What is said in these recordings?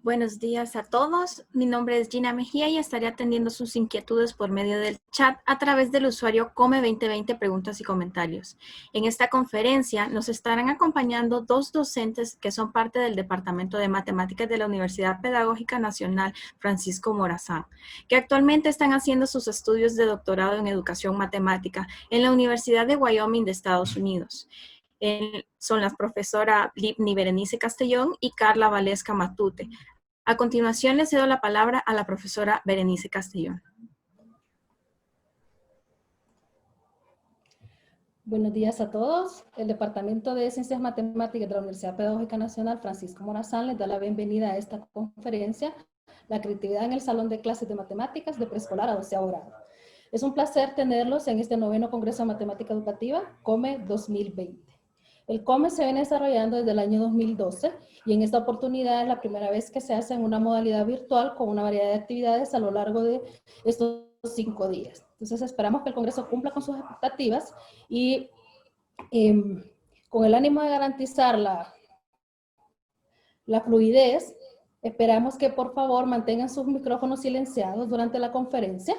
Buenos días a todos. Mi nombre es Gina Mejía y estaré atendiendo sus inquietudes por medio del chat a través del usuario Come2020 Preguntas y Comentarios. En esta conferencia nos estarán acompañando dos docentes que son parte del Departamento de Matemáticas de la Universidad Pedagógica Nacional Francisco Morazán, que actualmente están haciendo sus estudios de doctorado en Educación Matemática en la Universidad de Wyoming de Estados Unidos. Son las profesoras Livni Berenice Castellón y Carla Valesca Matute. A continuación, le cedo la palabra a la profesora Berenice Castellón. Buenos días a todos. El Departamento de Ciencias Matemáticas de la Universidad Pedagógica Nacional Francisco Morazán les da la bienvenida a esta conferencia, La creatividad en el Salón de Clases de Matemáticas de Preescolar a 12º grado. Es un placer tenerlos en este 9º Congreso de Matemática Educativa, COME 2020. El COME se viene desarrollando desde el año 2012 y en esta oportunidad es la primera vez que se hace en una modalidad virtual con una variedad de actividades a lo largo de estos 5 días. Entonces esperamos que el Congreso cumpla con sus expectativas y con el ánimo de garantizar la fluidez, esperamos que por favor mantengan sus micrófonos silenciados durante la conferencia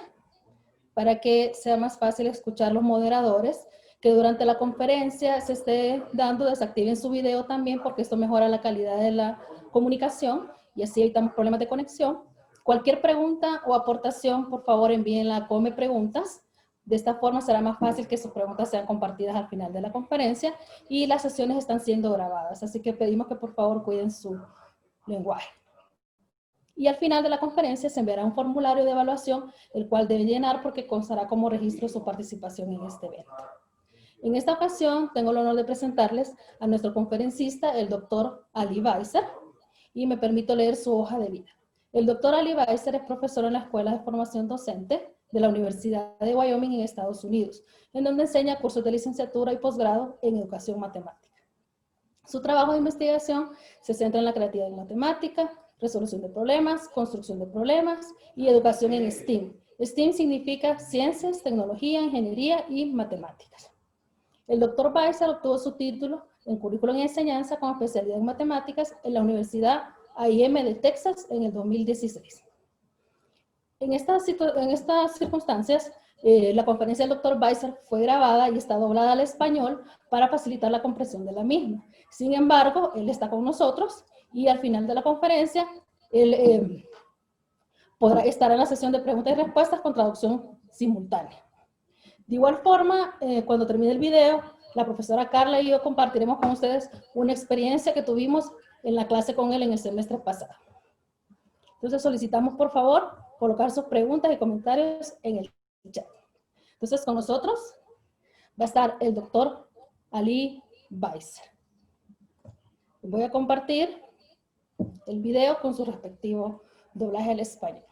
para que sea más fácil escuchar los moderadores, que durante la conferencia se esté dando, desactiven su video también porque esto mejora la calidad de la comunicación y así evitamos problemas de conexión. Cualquier pregunta o aportación, por favor envíenla a Come Preguntas. De esta forma será más fácil que sus preguntas sean compartidas al final de la conferencia y las sesiones están siendo grabadas, así que pedimos que por favor cuiden su lenguaje. Y al final de la conferencia se enviará un formulario de evaluación, el cual debe llenar porque constará como registro su participación en este evento. En esta ocasión tengo el honor de presentarles a nuestro conferencista, el doctor Ali Weiser, y me permito leer su hoja de vida. El doctor Ali Weiser es profesor en la Escuela de Formación Docente de la Universidad de Wyoming en Estados Unidos, en donde enseña cursos de licenciatura y posgrado en educación matemática. Su trabajo de investigación se centra en la creatividad en matemática, resolución de problemas, construcción de problemas y educación en STEAM. STEAM significa ciencias, tecnología, ingeniería y matemáticas. El doctor Weiser obtuvo su título en currículum y enseñanza con especialidad en matemáticas en la Universidad A&M de Texas en el 2016. En estas circunstancias, la conferencia del doctor Weiser fue grabada y está doblada al español para facilitar la comprensión de la misma. Sin embargo, él está con nosotros y al final de la conferencia, él podrá estar en la sesión de preguntas y respuestas con traducción simultánea. De igual forma, cuando termine el video, la profesora Carla y yo compartiremos con ustedes una experiencia que tuvimos en la clase con él en el semestre pasado. Entonces solicitamos por favor colocar sus preguntas y comentarios en el chat. Entonces con nosotros va a estar el doctor Ali Weiser. Voy a compartir el video con su respectivo doblaje al español.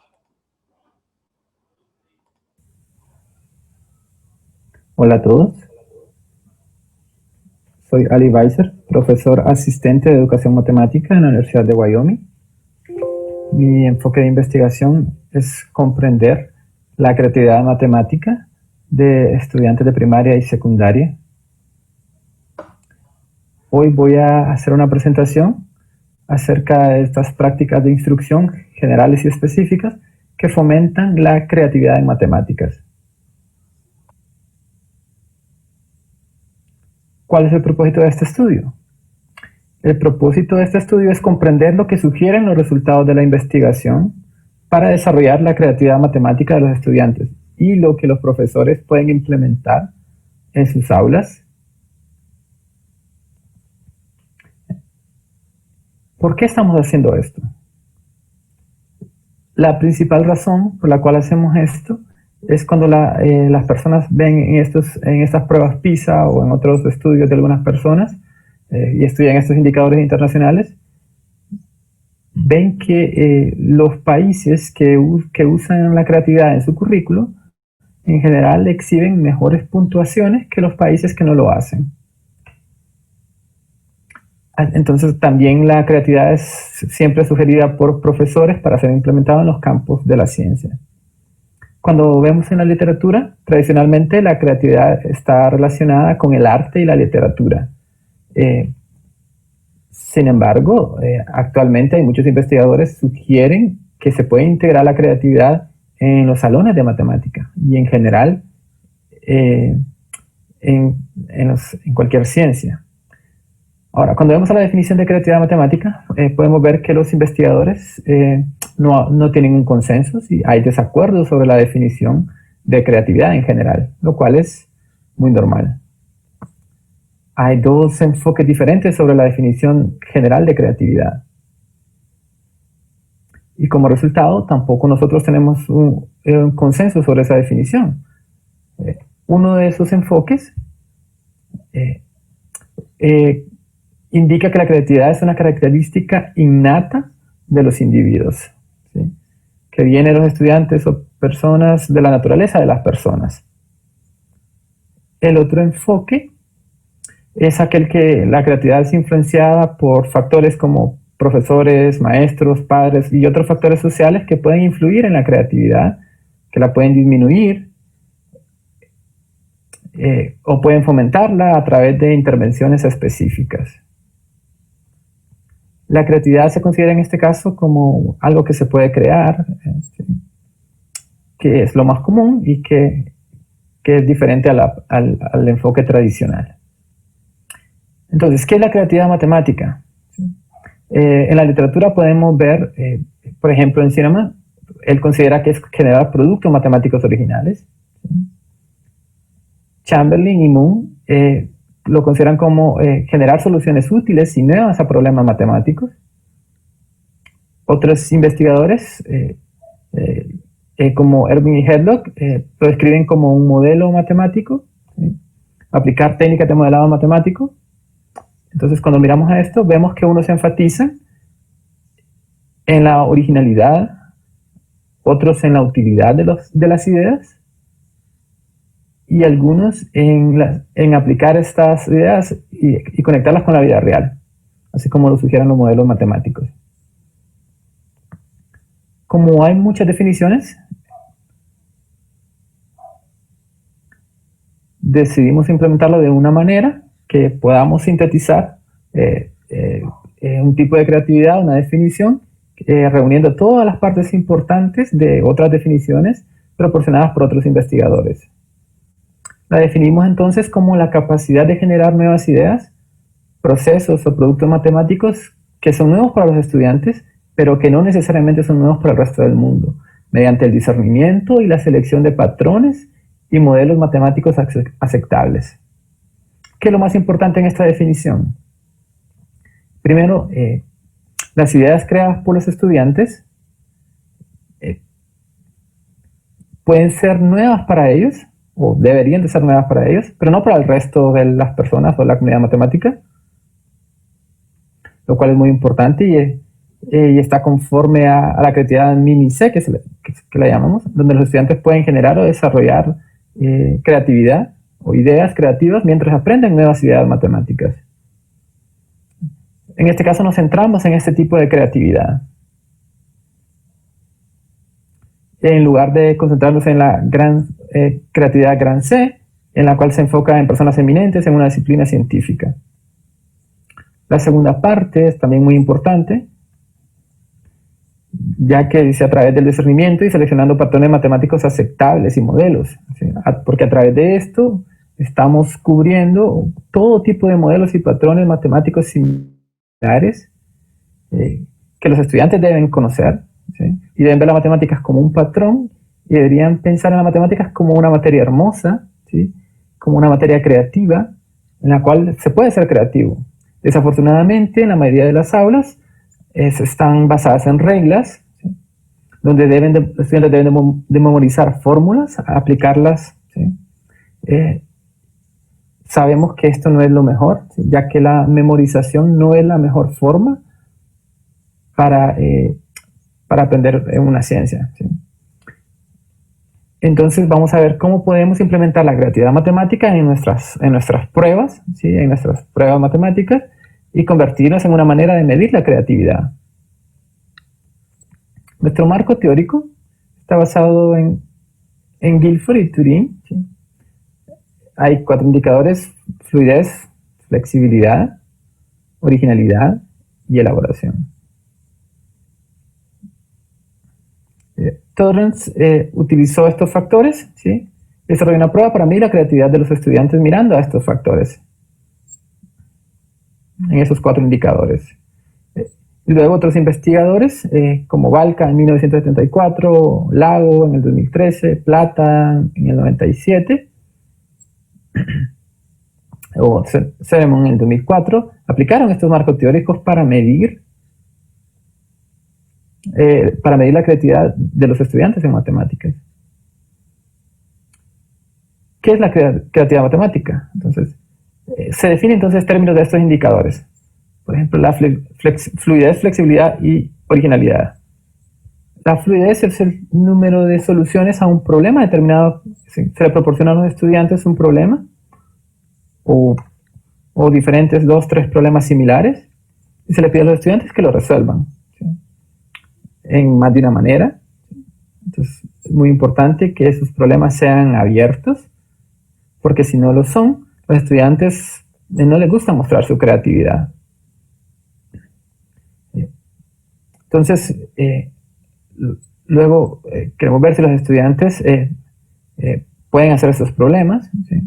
Hola a todos. Soy Ali Weiser, profesor asistente de educación matemática en la Universidad de Wyoming. Mi enfoque de investigación es comprender la creatividad matemática de estudiantes de primaria y secundaria. Hoy voy a hacer una presentación acerca de estas prácticas de instrucción generales y específicas que fomentan la creatividad en matemáticas. ¿Cuál es el propósito de este estudio? El propósito de este estudio es comprender lo que sugieren los resultados de la investigación para desarrollar la creatividad matemática de los estudiantes y lo que los profesores pueden implementar en sus aulas. ¿Por qué estamos haciendo esto? La principal razón por la cual hacemos esto es cuando las personas ven en estas pruebas PISA o en otros estudios de algunas personas y estudian estos indicadores internacionales, ven que los países que usan la creatividad en su currículo en general exhiben mejores puntuaciones que los países que no lo hacen. Entonces también la creatividad es siempre sugerida por profesores para ser implementada en los campos de la ciencia. Cuando vemos en la literatura, tradicionalmente la creatividad está relacionada con el arte y la literatura. Sin embargo, actualmente hay muchos investigadores que sugieren que se puede integrar la creatividad en los salones de matemática y en general en cualquier ciencia. Ahora, cuando vemos a la definición de creatividad matemática, podemos ver que los investigadores no tienen un consenso, y hay desacuerdos sobre la definición de creatividad en general, lo cual es muy normal. Hay dos enfoques diferentes sobre la definición general de creatividad. Y como resultado, tampoco nosotros tenemos un consenso sobre esa definición. Uno de esos enfoques indica que la creatividad es una característica innata de los individuos, ¿sí? Que viene de los estudiantes o personas, de la naturaleza de las personas. El otro enfoque es aquel que la creatividad es influenciada por factores como profesores, maestros, padres y otros factores sociales que pueden influir en la creatividad, que la pueden disminuir o pueden fomentarla a través de intervenciones específicas. La creatividad se considera en este caso como algo que se puede crear, que es lo más común y que es diferente al enfoque tradicional. Entonces, ¿qué es la creatividad matemática? En la literatura podemos ver, por ejemplo, en Zimmermann, él considera que es generar productos matemáticos originales. Chamberlain y Moon lo consideran como generar soluciones útiles y nuevas a problemas matemáticos. Otros investigadores, como Erwin y Hadlock, lo describen como un modelo matemático, aplicar técnicas de modelado matemático. Entonces, cuando miramos a esto, vemos que unos se enfatizan en la originalidad, otros en la utilidad de las ideas, y algunos en aplicar estas ideas y conectarlas con la vida real, así como lo sugieren los modelos matemáticos. Como hay muchas definiciones, decidimos implementarlo de una manera que podamos sintetizar un tipo de creatividad, una definición, reuniendo todas las partes importantes de otras definiciones proporcionadas por otros investigadores. La definimos entonces como la capacidad de generar nuevas ideas, procesos o productos matemáticos que son nuevos para los estudiantes, pero que no necesariamente son nuevos para el resto del mundo, mediante el discernimiento y la selección de patrones y modelos matemáticos aceptables. ¿Qué es lo más importante en esta definición? Primero, las ideas creadas por los estudiantes pueden ser nuevas para ellos, o deberían de ser nuevas para ellos, pero no para el resto de las personas o la comunidad matemática, lo cual es muy importante y está conforme a la creatividad mini-C, que la llamamos, donde los estudiantes pueden generar o desarrollar creatividad o ideas creativas mientras aprenden nuevas ideas matemáticas. En este caso nos centramos en este tipo de creatividad, en lugar de concentrarnos en la gran creatividad gran C, en la cual se enfoca en personas eminentes en una disciplina científica. La segunda parte es también muy importante, ya que dice a través del discernimiento y seleccionando patrones matemáticos aceptables y modelos, ¿sí? Porque a través de esto estamos cubriendo todo tipo de modelos y patrones matemáticos similares que los estudiantes deben conocer, ¿sí? Y deben ver las matemáticas como un patrón y deberían pensar en las matemáticas como una materia hermosa, ¿sí? Como una materia creativa en la cual se puede ser creativo. Desafortunadamente, en la mayoría de las aulas están basadas en reglas, ¿sí? Donde los estudiantes deben de memorizar fórmulas, aplicarlas, ¿sí? Sabemos que esto no es lo mejor, ¿sí? Ya que la memorización no es la mejor forma para aprender en una ciencia, ¿sí? Entonces vamos a ver cómo podemos implementar la creatividad matemática en nuestras pruebas, ¿sí? En nuestras pruebas matemáticas, y convertirnos en una manera de medir la creatividad. Nuestro marco teórico está basado en Guilford y Turing, ¿sí? Hay 4 indicadores: fluidez, flexibilidad, originalidad y elaboración. Torrance utilizó estos factores, ¿sí? Desarrolló una prueba para medir la creatividad de los estudiantes mirando a estos factores, en esos 4 indicadores. Y luego otros investigadores, como Valca en 1974, Lago en el 2013, Plata en el 97, o Ceremon en el 2004, aplicaron estos marcos teóricos para medir la creatividad de los estudiantes en matemáticas. ¿Qué es la creatividad matemática? Entonces, se define entonces términos de estos indicadores. Por ejemplo, la fluidez, flexibilidad y originalidad. La fluidez es el número de soluciones a un problema determinado. Se le proporciona a los estudiantes un problema o diferentes 2, 3 problemas similares y se le pide a los estudiantes que lo resuelvan, ¿sí? En más de una manera. Entonces, es muy importante que esos problemas sean abiertos, porque si no lo son, los estudiantes no les gusta mostrar su creatividad. Entonces, luego queremos ver si los estudiantes pueden hacer esos problemas, ¿sí?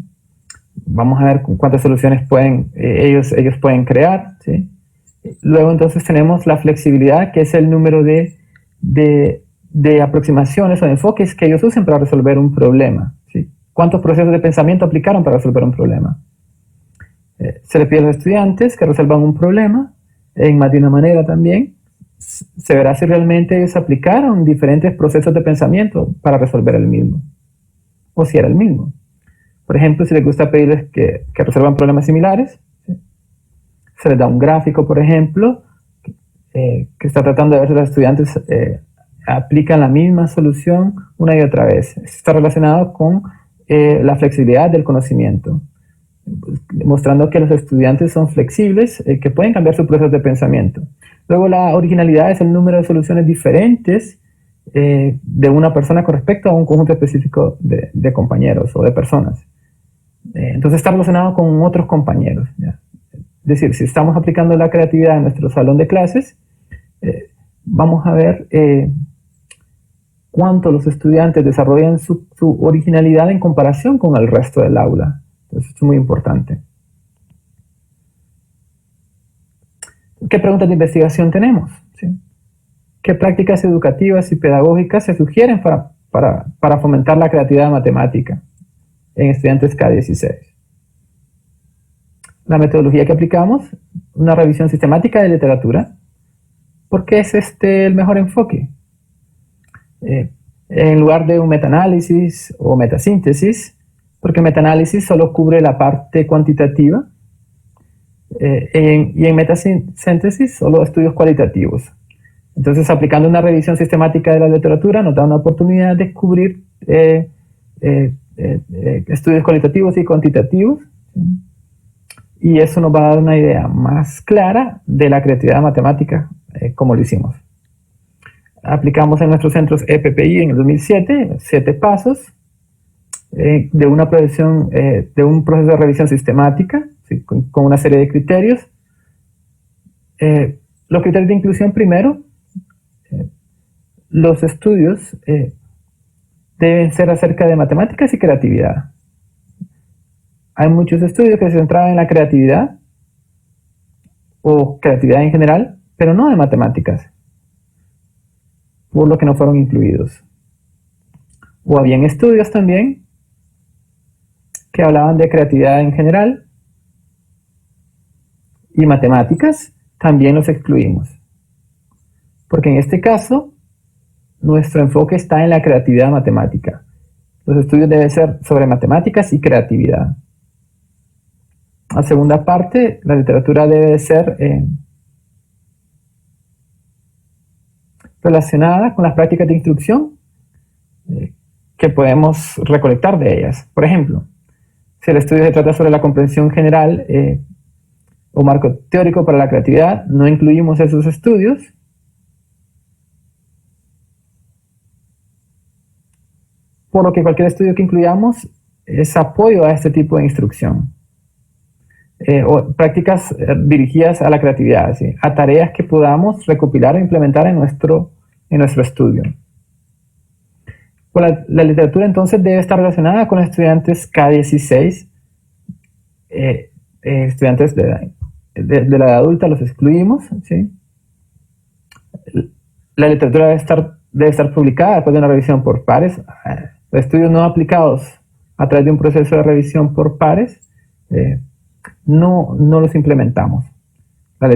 Vamos a ver cuántas soluciones ellos pueden crear, ¿sí? Luego entonces tenemos la flexibilidad, que es el número de aproximaciones o de enfoques que ellos usen para resolver un problema, ¿sí? ¿Cuántos procesos de pensamiento aplicaron para resolver un problema? Se le pide a los estudiantes que resuelvan un problema en más de una manera también. Se verá si realmente ellos aplicaron diferentes procesos de pensamiento para resolver el mismo, o si era el mismo. Por ejemplo, si les gusta pedirles que resuelvan problemas similares, ¿sí? Se les da un gráfico, por ejemplo, que está tratando de ver si los estudiantes aplican la misma solución una y otra vez. Esto está relacionado con la flexibilidad del conocimiento, mostrando que los estudiantes son flexibles, que pueden cambiar su proceso de pensamiento. Luego, la originalidad es el número de soluciones diferentes de una persona con respecto a un conjunto específico de compañeros o de personas. Entonces está relacionado con otros compañeros, ¿ya? Es decir, si estamos aplicando la creatividad en nuestro salón de clases, vamos a ver cuánto los estudiantes desarrollan su originalidad en comparación con el resto del aula. Entonces, esto es muy importante. ¿Qué preguntas de investigación tenemos? ¿Sí? ¿Qué prácticas educativas y pedagógicas se sugieren para fomentar la creatividad matemática en estudiantes K16? La metodología que aplicamos, una revisión sistemática de literatura. ¿Por qué es el mejor enfoque? En lugar de un metaanálisis o metasíntesis, porque el metaanálisis solo cubre la parte cuantitativa, y en metasíntesis solo estudios cualitativos. Entonces, aplicando una revisión sistemática de la literatura nos da una oportunidad de cubrir estudios cualitativos y cuantitativos, ¿sí? Y eso nos va a dar una idea más clara de la creatividad matemática, como lo hicimos. Aplicamos en nuestros centros EPPI en el 2007, 7 pasos de una proceso de revisión sistemática, ¿sí? con una serie de criterios. Los criterios de inclusión primero, los estudios deben ser acerca de matemáticas y creatividad. Hay muchos estudios que se centraban en la creatividad o creatividad en general, pero no de matemáticas, por lo que no fueron incluidos. O habían estudios también que hablaban de creatividad en general y matemáticas, también los excluimos. Porque en este caso, nuestro enfoque está en la creatividad matemática. Los estudios deben ser sobre matemáticas y creatividad. La segunda parte, la literatura debe ser relacionada con las prácticas de instrucción que podemos recolectar de ellas. Por ejemplo, si el estudio se trata sobre la comprensión general o marco teórico para la creatividad, no incluimos esos estudios. Por lo que cualquier estudio que incluyamos es apoyo a este tipo de instrucción. o prácticas dirigidas a la creatividad, ¿sí? A tareas que podamos recopilar e implementar en nuestro estudio. Pues la literatura entonces debe estar relacionada con estudiantes K16, estudiantes de la edad adulta, los excluimos, ¿sí? La literatura debe estar publicada después de una revisión por pares. Los estudios no aplicados a través de un proceso de revisión por pares, no los implementamos. La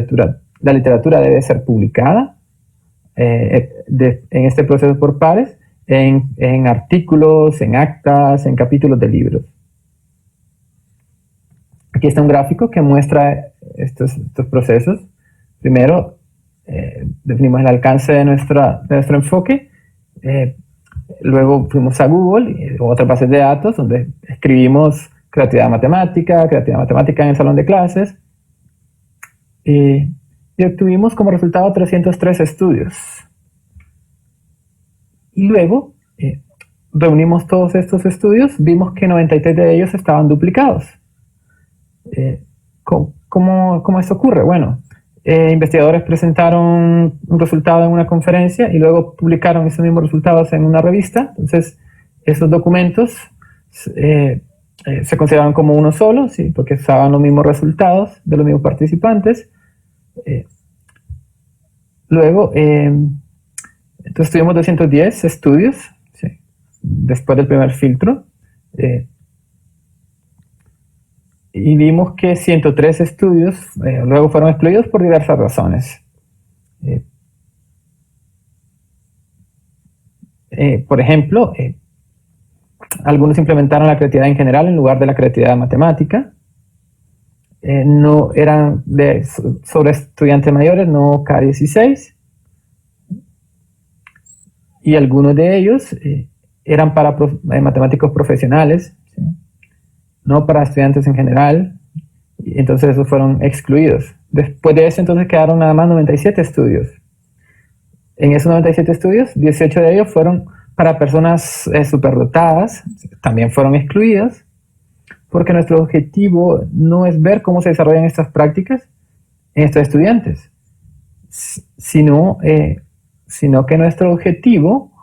literatura debe ser publicada en este proceso por pares, en artículos, en actas, en capítulos de libros. Aquí está un gráfico que muestra estos procesos. Primero, definimos el alcance de nuestro enfoque. Luego fuimos a Google o otras bases de datos donde escribimos creatividad matemática en el salón de clases. Y obtuvimos como resultado 303 estudios. Y luego reunimos todos estos estudios, vimos que 93 de ellos estaban duplicados. ¿Cómo esto ocurre? Bueno, investigadores presentaron un resultado en una conferencia y luego publicaron esos mismos resultados en una revista. Entonces, esos documentos se consideraron como uno solo, ¿sí? Porque usaban los mismos resultados de los mismos participantes. Luego, entonces tuvimos 210 estudios, ¿sí? Después del primer filtro. Y vimos que 103 estudios luego fueron excluidos por diversas razones. Por ejemplo, algunos implementaron la creatividad en general en lugar de la creatividad matemática. No eran sobre estudiantes mayores, no K16. Y algunos de ellos eran para matemáticos profesionales, ¿sí? No para estudiantes en general. Y entonces esos fueron excluidos. Después de eso entonces quedaron nada más 97 estudios. En esos 97 estudios, 18 de ellos fueron para personas superdotadas, también fueron excluidas, porque nuestro objetivo no es ver cómo se desarrollan estas prácticas en estos estudiantes, sino que nuestro objetivo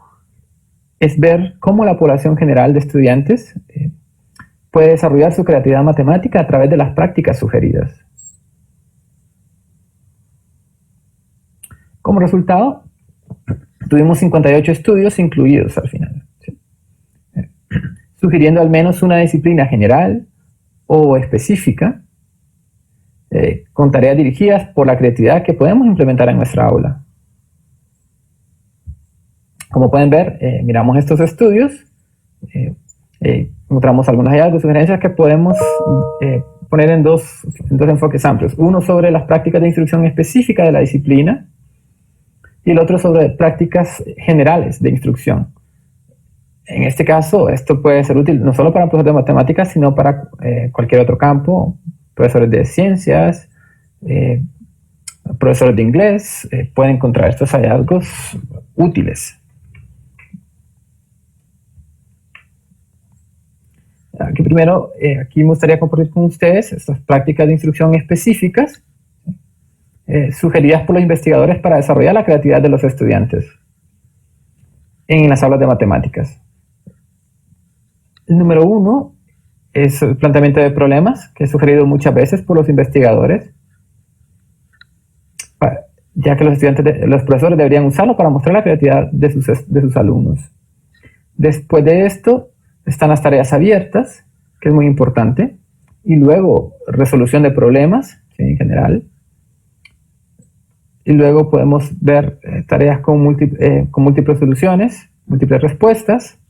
es ver cómo la población general de estudiantes puede desarrollar su creatividad matemática a través de las prácticas sugeridas. Como resultado, tuvimos 58 estudios incluidos al final, ¿sí? Sugiriendo al menos una disciplina general o específica con tareas dirigidas por la creatividad que podemos implementar en nuestra aula. Como pueden ver, miramos estos estudios, encontramos algunos hallazgos, sugerencias que podemos poner en dos enfoques amplios. Uno sobre las prácticas de instrucción específica de la disciplina y el otro sobre prácticas generales de instrucción. En este caso, esto puede ser útil no solo para profesores de matemáticas, sino para cualquier otro campo, profesores de ciencias, profesores de inglés, pueden encontrar estos hallazgos útiles. Aquí primero, aquí me gustaría compartir con ustedes estas prácticas de instrucción específicas sugeridas por los investigadores para desarrollar la creatividad de los estudiantes en las aulas de matemáticas. El número 1 es el planteamiento de problemas, que es sugerido muchas veces por los investigadores, ya que los profesores deberían usarlo para mostrar la creatividad de sus alumnos. Después de esto están las tareas abiertas, que es muy importante, y luego resolución de problemas, ¿sí? En general. Y luego podemos ver tareas con múltiples soluciones, múltiples respuestas,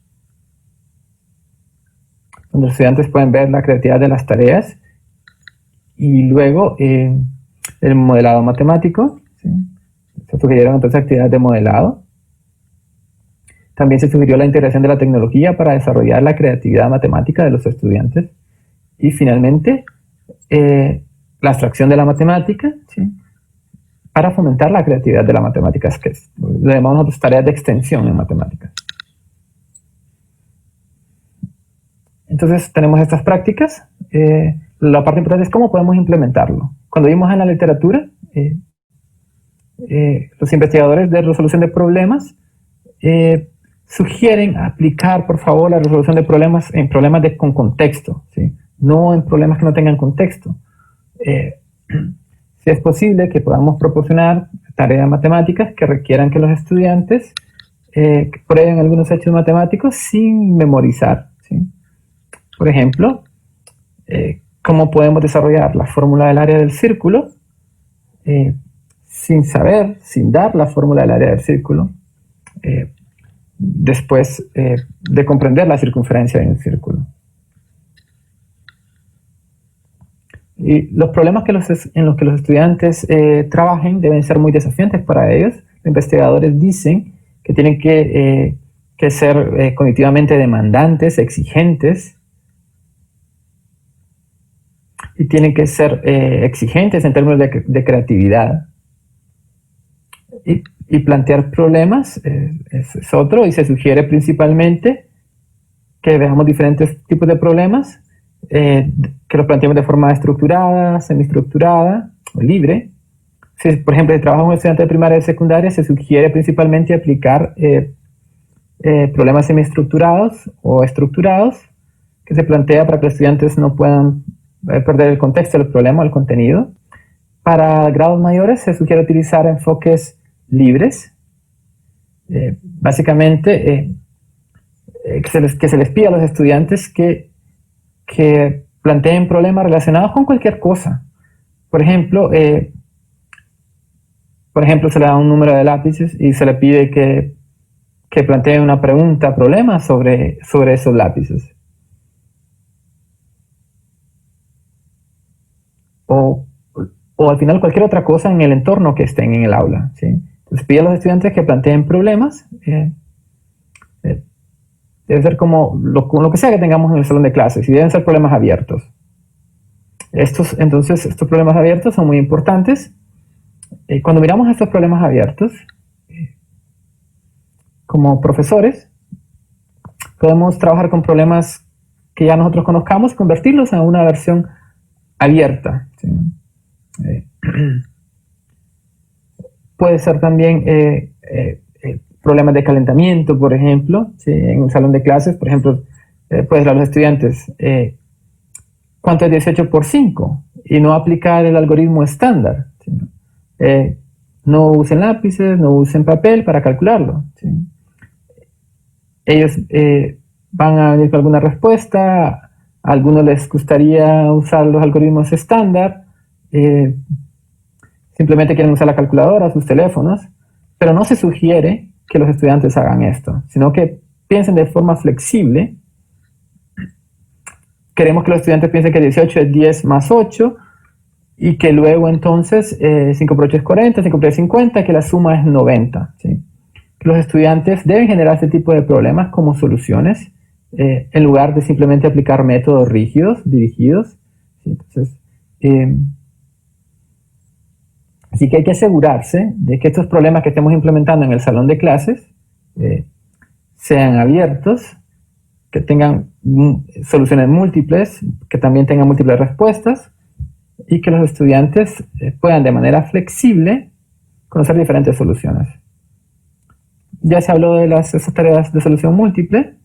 donde los estudiantes pueden ver la creatividad de las tareas. Y luego el modelado matemático, ¿sí? Se sugirieron entonces actividades de modelado. También se sugirió la integración de la tecnología para desarrollar la creatividad matemática de los estudiantes. Y finalmente, la abstracción de la matemática, ¿sí? Para fomentar la creatividad de la matemática, que le llamamos nosotros tareas de extensión en matemáticas. Entonces tenemos estas prácticas. la parte importante es cómo podemos implementarlo. Cuando vimos en la literatura, los investigadores de resolución de problemas sugieren aplicar, por favor, la resolución de problemas en problemas con contexto, ¿sí? No en problemas que no tengan contexto. Si es posible que podamos proporcionar tareas matemáticas que requieran que los estudiantes prueben algunos hechos matemáticos sin memorizar, ¿sí? Por ejemplo, cómo podemos desarrollar la fórmula del área del círculo sin dar la fórmula del área del círculo, después de comprender la circunferencia de un círculo. Y los problemas en los que los estudiantes trabajen deben ser muy desafiantes para ellos. Los investigadores dicen que tienen que ser cognitivamente demandantes, exigentes, y tienen que ser exigentes en términos de creatividad. Y plantear problemas es otro, y se sugiere principalmente que veamos diferentes tipos de problemas, que los planteemos de forma estructurada, semiestructurada o libre. Si, por ejemplo, si trabaja un estudiante de primaria y secundaria, se sugiere principalmente aplicar problemas semiestructurados o estructurados, que se plantea para que los estudiantes no puedan perder el contexto del problema o el contenido. Para grados mayores se sugiere utilizar enfoques libres, básicamente que se les pida a los estudiantes que planteen problemas relacionados con cualquier cosa. Por ejemplo, se le da un número de lápices y se le pide que planteen una pregunta, problema sobre esos lápices. O al final cualquier otra cosa en el entorno que estén en el aula, ¿sí? Entonces pide a los estudiantes que planteen problemas. Debe ser como lo que sea que tengamos en el salón de clases, y deben ser problemas abiertos. Estos problemas abiertos son muy importantes. Cuando miramos estos problemas abiertos, como profesores, podemos trabajar con problemas que ya nosotros conozcamos y convertirlos en una versión abierta, ¿sí? Puede ser también problemas de calentamiento, por ejemplo, ¿sí? En un salón de clases, por ejemplo, puedes decir a los estudiantes, ¿cuánto es 18 por 5? Y no aplicar el algoritmo estándar, ¿sí? No usen lápices, no usen papel para calcularlo, ¿sí? Ellos van a venir con alguna respuesta, a algunos les gustaría usar los algoritmos estándar, simplemente quieren usar la calculadora, sus teléfonos, pero no se sugiere que los estudiantes hagan esto, sino que piensen de forma flexible. Queremos que los estudiantes piensen que 18 es 10 más 8, y que luego entonces 5 por 8 es 40, 5 por 8 es 50, que la suma es 90, ¿sí? Que los estudiantes deben generar este tipo de problemas como soluciones, en lugar de simplemente aplicar métodos rígidos, dirigidos, ¿sí? Entonces, así que hay que asegurarse de que estos problemas que estemos implementando en el salón de clases sean abiertos, que tengan soluciones múltiples, que también tengan múltiples respuestas, y que los estudiantes puedan de manera flexible conocer diferentes soluciones. Ya se habló de esas tareas de solución múltiple,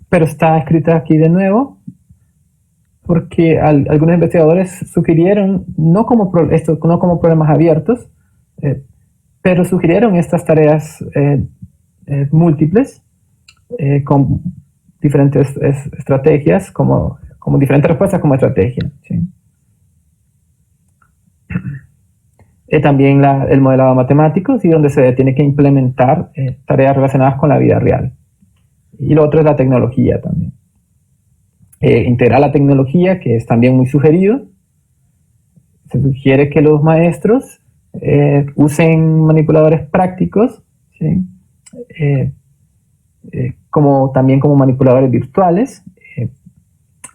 pero está escrita aquí de nuevo, porque algunos investigadores sugirieron, no como problemas abiertos, pero sugirieron estas tareas múltiples con diferentes estrategias, como diferentes respuestas como estrategia, ¿sí? También el modelado matemático, ¿sí? Donde se tiene que implementar tareas relacionadas con la vida real. Y lo otro es la tecnología también. Integrar la tecnología, que es también muy sugerido. Se sugiere que los maestros usen manipuladores prácticos, ¿sí? También como manipuladores virtuales,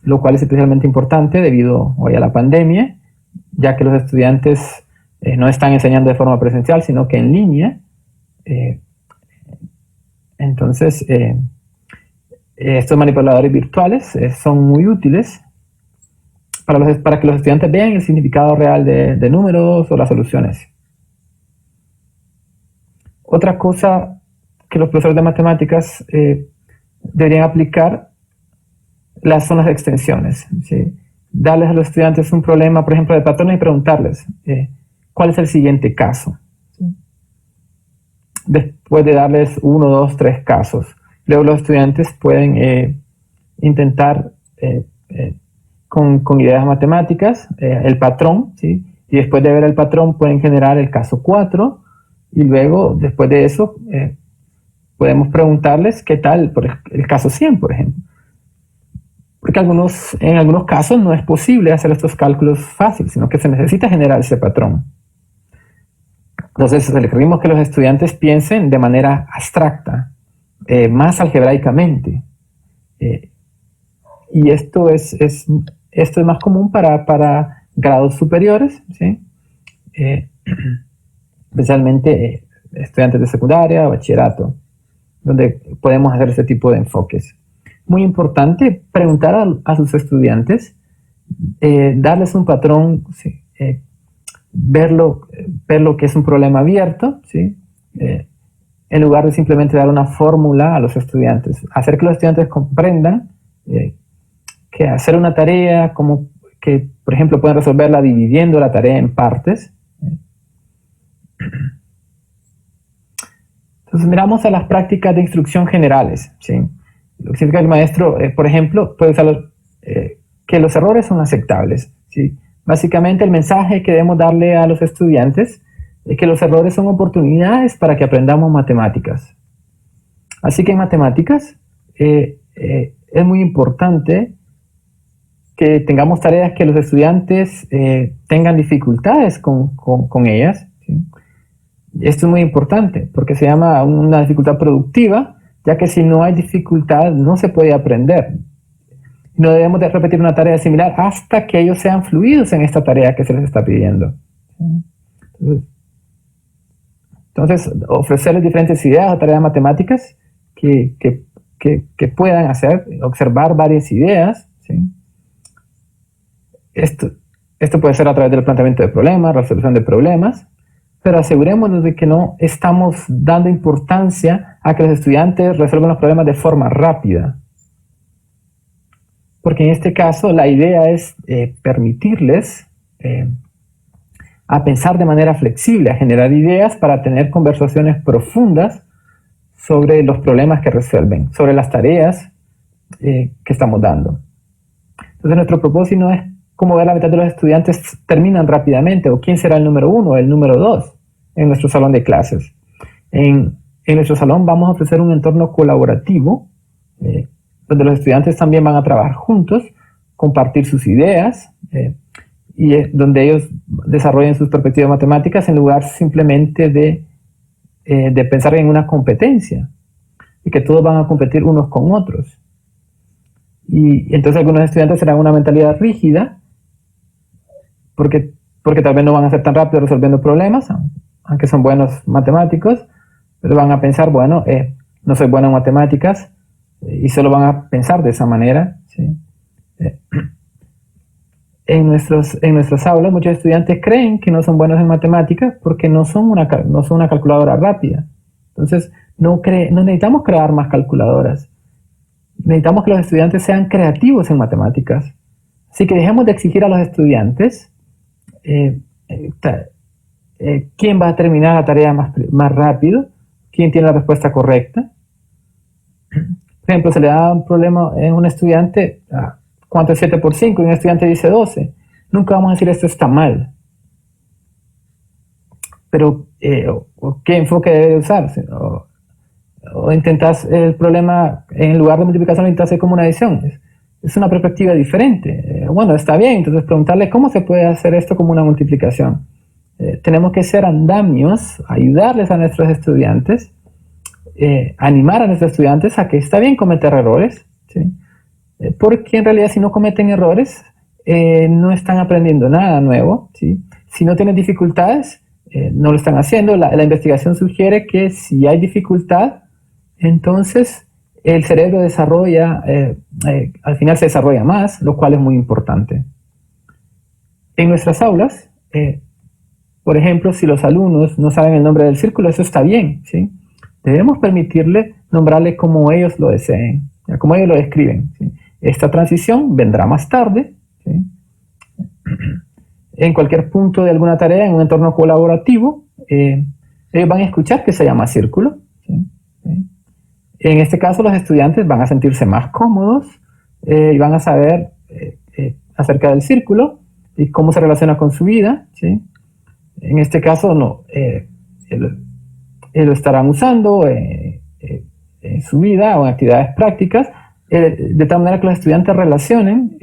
lo cual es especialmente importante debido hoy a la pandemia, ya que los estudiantes no están enseñando de forma presencial, sino que en línea. Entonces, estos manipuladores virtuales son muy útiles para que los estudiantes vean el significado real de números o las soluciones. Otra cosa que los profesores de matemáticas deberían aplicar, las zonas de extensiones, ¿sí? Darles a los estudiantes un problema, por ejemplo, de patrones y preguntarles cuál es el siguiente caso. ¿Sí? Después de darles 1, 2, 3 casos, luego los estudiantes pueden intentar con ideas matemáticas el patrón, ¿sí? Y después de ver el patrón pueden generar el caso 4 y luego, después de eso, podemos preguntarles qué tal por el caso 100, por ejemplo. Porque en algunos casos no es posible hacer estos cálculos fáciles, sino que se necesita generar ese patrón. Entonces, requerimos que los estudiantes piensen de manera abstracta, más algebraicamente. Y esto es más común para grados superiores, ¿sí? Especialmente estudiantes de secundaria, bachillerato, donde podemos hacer este tipo de enfoques. Muy importante preguntar a sus estudiantes, darles un patrón, ¿sí? Ver lo que es un problema abierto, ¿sí? En lugar de simplemente dar una fórmula a los estudiantes. Hacer que los estudiantes comprendan que hacer una tarea, como que, por ejemplo, pueden resolverla dividiendo la tarea en partes. Entonces miramos a las prácticas de instrucción generales, ¿sí? Lo que significa que el maestro, por ejemplo, puede usar que los errores son aceptables, ¿sí? Básicamente el mensaje que debemos darle a los estudiantes es que los errores son oportunidades para que aprendamos matemáticas. Así que en matemáticas es muy importante que tengamos tareas que los estudiantes tengan dificultades con ellas, ¿sí? Esto es muy importante porque se llama una dificultad productiva, ya que si no hay dificultad no se puede aprender. No debemos de repetir una tarea similar hasta que ellos sean fluidos en esta tarea que se les está pidiendo. Entonces ofrecerles diferentes ideas o tareas matemáticas que puedan hacer, observar varias ideas, ¿sí? Esto puede ser a través del planteamiento de problemas, resolución de problemas, pero asegurémonos de que no estamos dando importancia a que los estudiantes resuelvan los problemas de forma rápida. Porque en este caso la idea es permitirles a pensar de manera flexible, a generar ideas para tener conversaciones profundas sobre los problemas que resuelven, sobre las tareas que estamos dando. Entonces nuestro propósito no es cómo ver la mitad de los estudiantes terminan rápidamente, o quién será el número 1 o el número 2 en nuestro salón de clases. En nuestro salón vamos a ofrecer un entorno colaborativo, donde los estudiantes también van a trabajar juntos, compartir sus ideas, y donde ellos desarrollen sus perspectivas matemáticas en lugar simplemente de pensar en una competencia, y que todos van a competir unos con otros. Y entonces algunos estudiantes serán una mentalidad rígida, porque tal vez no van a ser tan rápido resolviendo problemas, aunque son buenos matemáticos, pero van a pensar, bueno, no soy bueno en matemáticas, y solo van a pensar de esa manera, ¿sí? En nuestras aulas muchos estudiantes creen que no son buenos en matemáticas porque no son una calculadora rápida. Entonces no necesitamos crear más calculadoras. Necesitamos que los estudiantes sean creativos en matemáticas. Así que dejemos de exigir a los estudiantes quién va a terminar la tarea más rápido, quién tiene la respuesta correcta. Por ejemplo, se le da un problema en un estudiante, ¿cuánto es 7 por 5? Y un estudiante dice 12. Nunca vamos a decir esto está mal. Pero, ¿qué enfoque debe usarse? O intentas el problema, en lugar de multiplicación, lo intentas hacer como una adición. Es una perspectiva diferente. Bueno, está bien, entonces preguntarle cómo se puede hacer esto como una multiplicación. Tenemos que ser andamios, ayudarles a nuestros estudiantes, animar a nuestros estudiantes a que está bien cometer errores, ¿sí? Porque en realidad si no cometen errores, no están aprendiendo nada nuevo, ¿sí? Si no tienen dificultades, no lo están haciendo. La investigación sugiere que si hay dificultad, entonces el cerebro desarrolla, al final se desarrolla más, lo cual es muy importante. En nuestras aulas, por ejemplo, si los alumnos no saben el nombre del círculo, eso está bien, ¿sí? Debemos permitirle nombrarle como ellos lo deseen, como ellos lo describen, ¿sí? Esta transición vendrá más tarde, ¿sí? En cualquier punto de alguna tarea, en un entorno colaborativo, ellos van a escuchar que se llama círculo, ¿sí? En este caso, los estudiantes van a sentirse más cómodos y van a saber acerca del círculo y cómo se relaciona con su vida, ¿sí? En este caso, no, lo estarán usando en su vida o en actividades prácticas, de tal manera que los estudiantes relacionen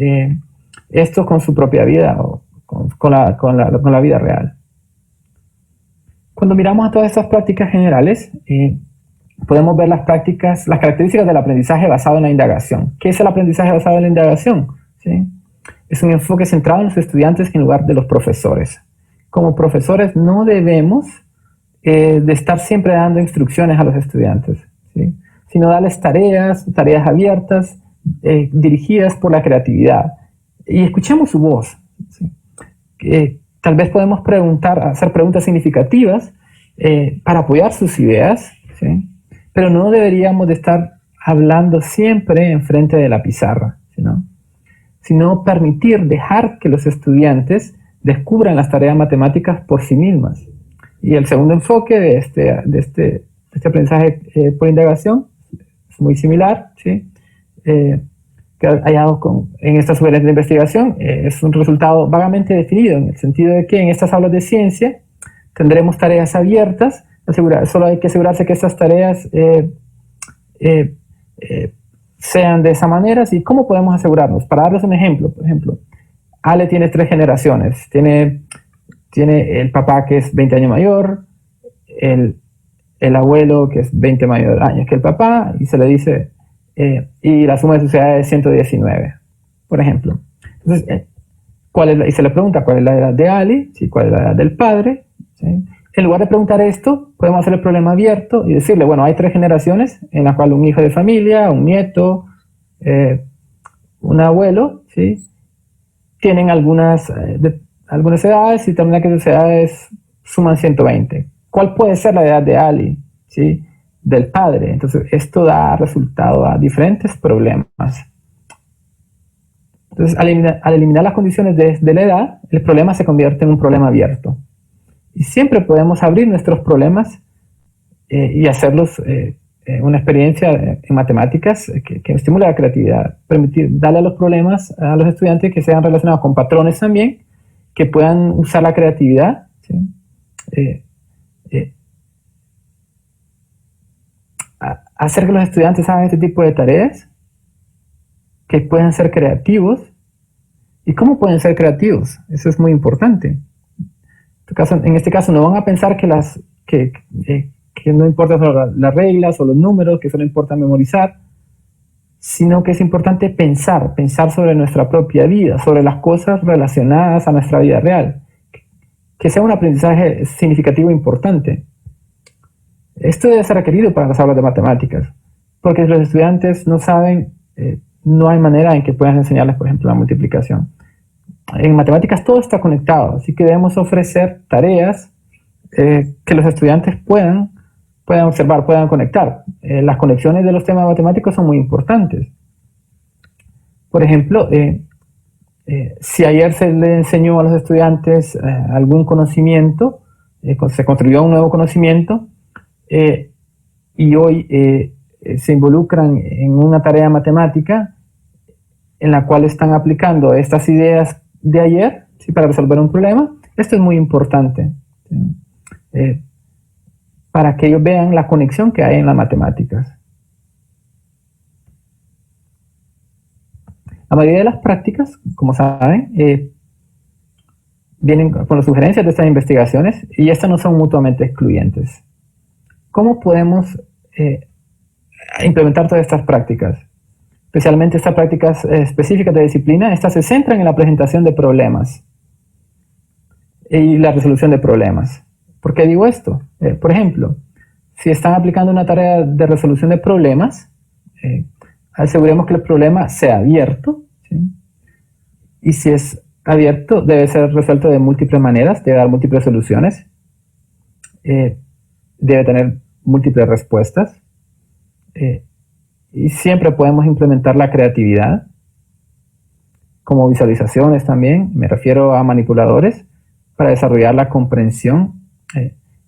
esto con su propia vida o con la vida real. Cuando miramos a todas estas prácticas generales, podemos ver las características del aprendizaje basado en la indagación. ¿Qué es el aprendizaje basado en la indagación? ¿Sí? Es un enfoque centrado en los estudiantes en lugar de los profesores. Como profesores no debemos de estar siempre dando instrucciones a los estudiantes, ¿sí? Sino darles tareas abiertas, dirigidas por la creatividad. Y escuchemos su voz, ¿sí? Tal vez podemos hacer preguntas significativas para apoyar sus ideas, ¿sí? Pero no deberíamos de estar hablando siempre enfrente de la pizarra, sino dejar que los estudiantes descubran las tareas matemáticas por sí mismas. Y el segundo enfoque de este aprendizaje por indagación es muy similar, ¿sí? Que hallado en esta sugerencia de investigación es un resultado vagamente definido, en el sentido de que en estas aulas de ciencia tendremos tareas abiertas, solo hay que asegurarse que estas tareas sean de esa manera. ¿Y cómo podemos asegurarnos? Para darles un ejemplo, por ejemplo, Ale tiene 3 generaciones, tiene el papá que es 20 años mayor, el abuelo que es 20 mayor años que el papá, y se le dice, y la suma de sus edades es 119, por ejemplo. Entonces, y se le pregunta cuál es la edad de Ali, ¿sí? Cuál es la edad del padre, ¿sí? En lugar de preguntar esto, podemos hacer el problema abierto y decirle, bueno, hay 3 generaciones en las cuales un hijo de familia, un nieto, un abuelo, ¿sí? Tienen algunas edades y también que sus edades suman 120. ¿Cuál puede ser la edad de Ali, ¿sí? Del padre? Entonces, esto da resultado a diferentes problemas. Entonces, al eliminar las condiciones de la edad, el problema se convierte en un problema abierto. Y siempre podemos abrir nuestros problemas y hacerlos una experiencia en matemáticas que estimule la creatividad, darle a los problemas a los estudiantes que sean relacionados con patrones también, que puedan usar la creatividad, ¿sí? Hacer que los estudiantes hagan este tipo de tareas, que puedan ser creativos. ¿Y cómo pueden ser creativos? Eso es muy importante. En este caso no van a pensar que no importa solo las reglas o los números, que solo importa memorizar, sino que es importante pensar sobre nuestra propia vida, sobre las cosas relacionadas a nuestra vida real. Que sea un aprendizaje significativo e importante. Esto debe ser requerido para las aulas de matemáticas, porque si los estudiantes no saben, no hay manera en que puedan enseñarles, por ejemplo, la multiplicación. En matemáticas todo está conectado, así que debemos ofrecer tareas que los estudiantes puedan observar, puedan conectar. Las conexiones de los temas matemáticos son muy importantes. Por ejemplo, si ayer se le enseñó a los estudiantes algún conocimiento, se construyó un nuevo conocimiento, y hoy se involucran en una tarea matemática en la cual están aplicando estas ideas de ayer, ¿sí? Para resolver un problema. Esto es muy importante, ¿sí? Para que ellos vean la conexión que hay en las matemáticas. La mayoría de las prácticas, como saben, vienen con las sugerencias de estas investigaciones y estas no son mutuamente excluyentes. ¿Cómo podemos implementar todas estas prácticas? Especialmente estas prácticas específicas de disciplina, estas se centran en la presentación de problemas y la resolución de problemas. ¿Por qué digo esto? Por ejemplo, si están aplicando una tarea de resolución de problemas, aseguremos que el problema sea abierto, ¿sí? Y si es abierto, debe ser resuelto de múltiples maneras, debe dar múltiples soluciones, debe tener múltiples respuestas, y siempre podemos implementar la creatividad, como visualizaciones también, me refiero a manipuladores, para desarrollar la comprensión,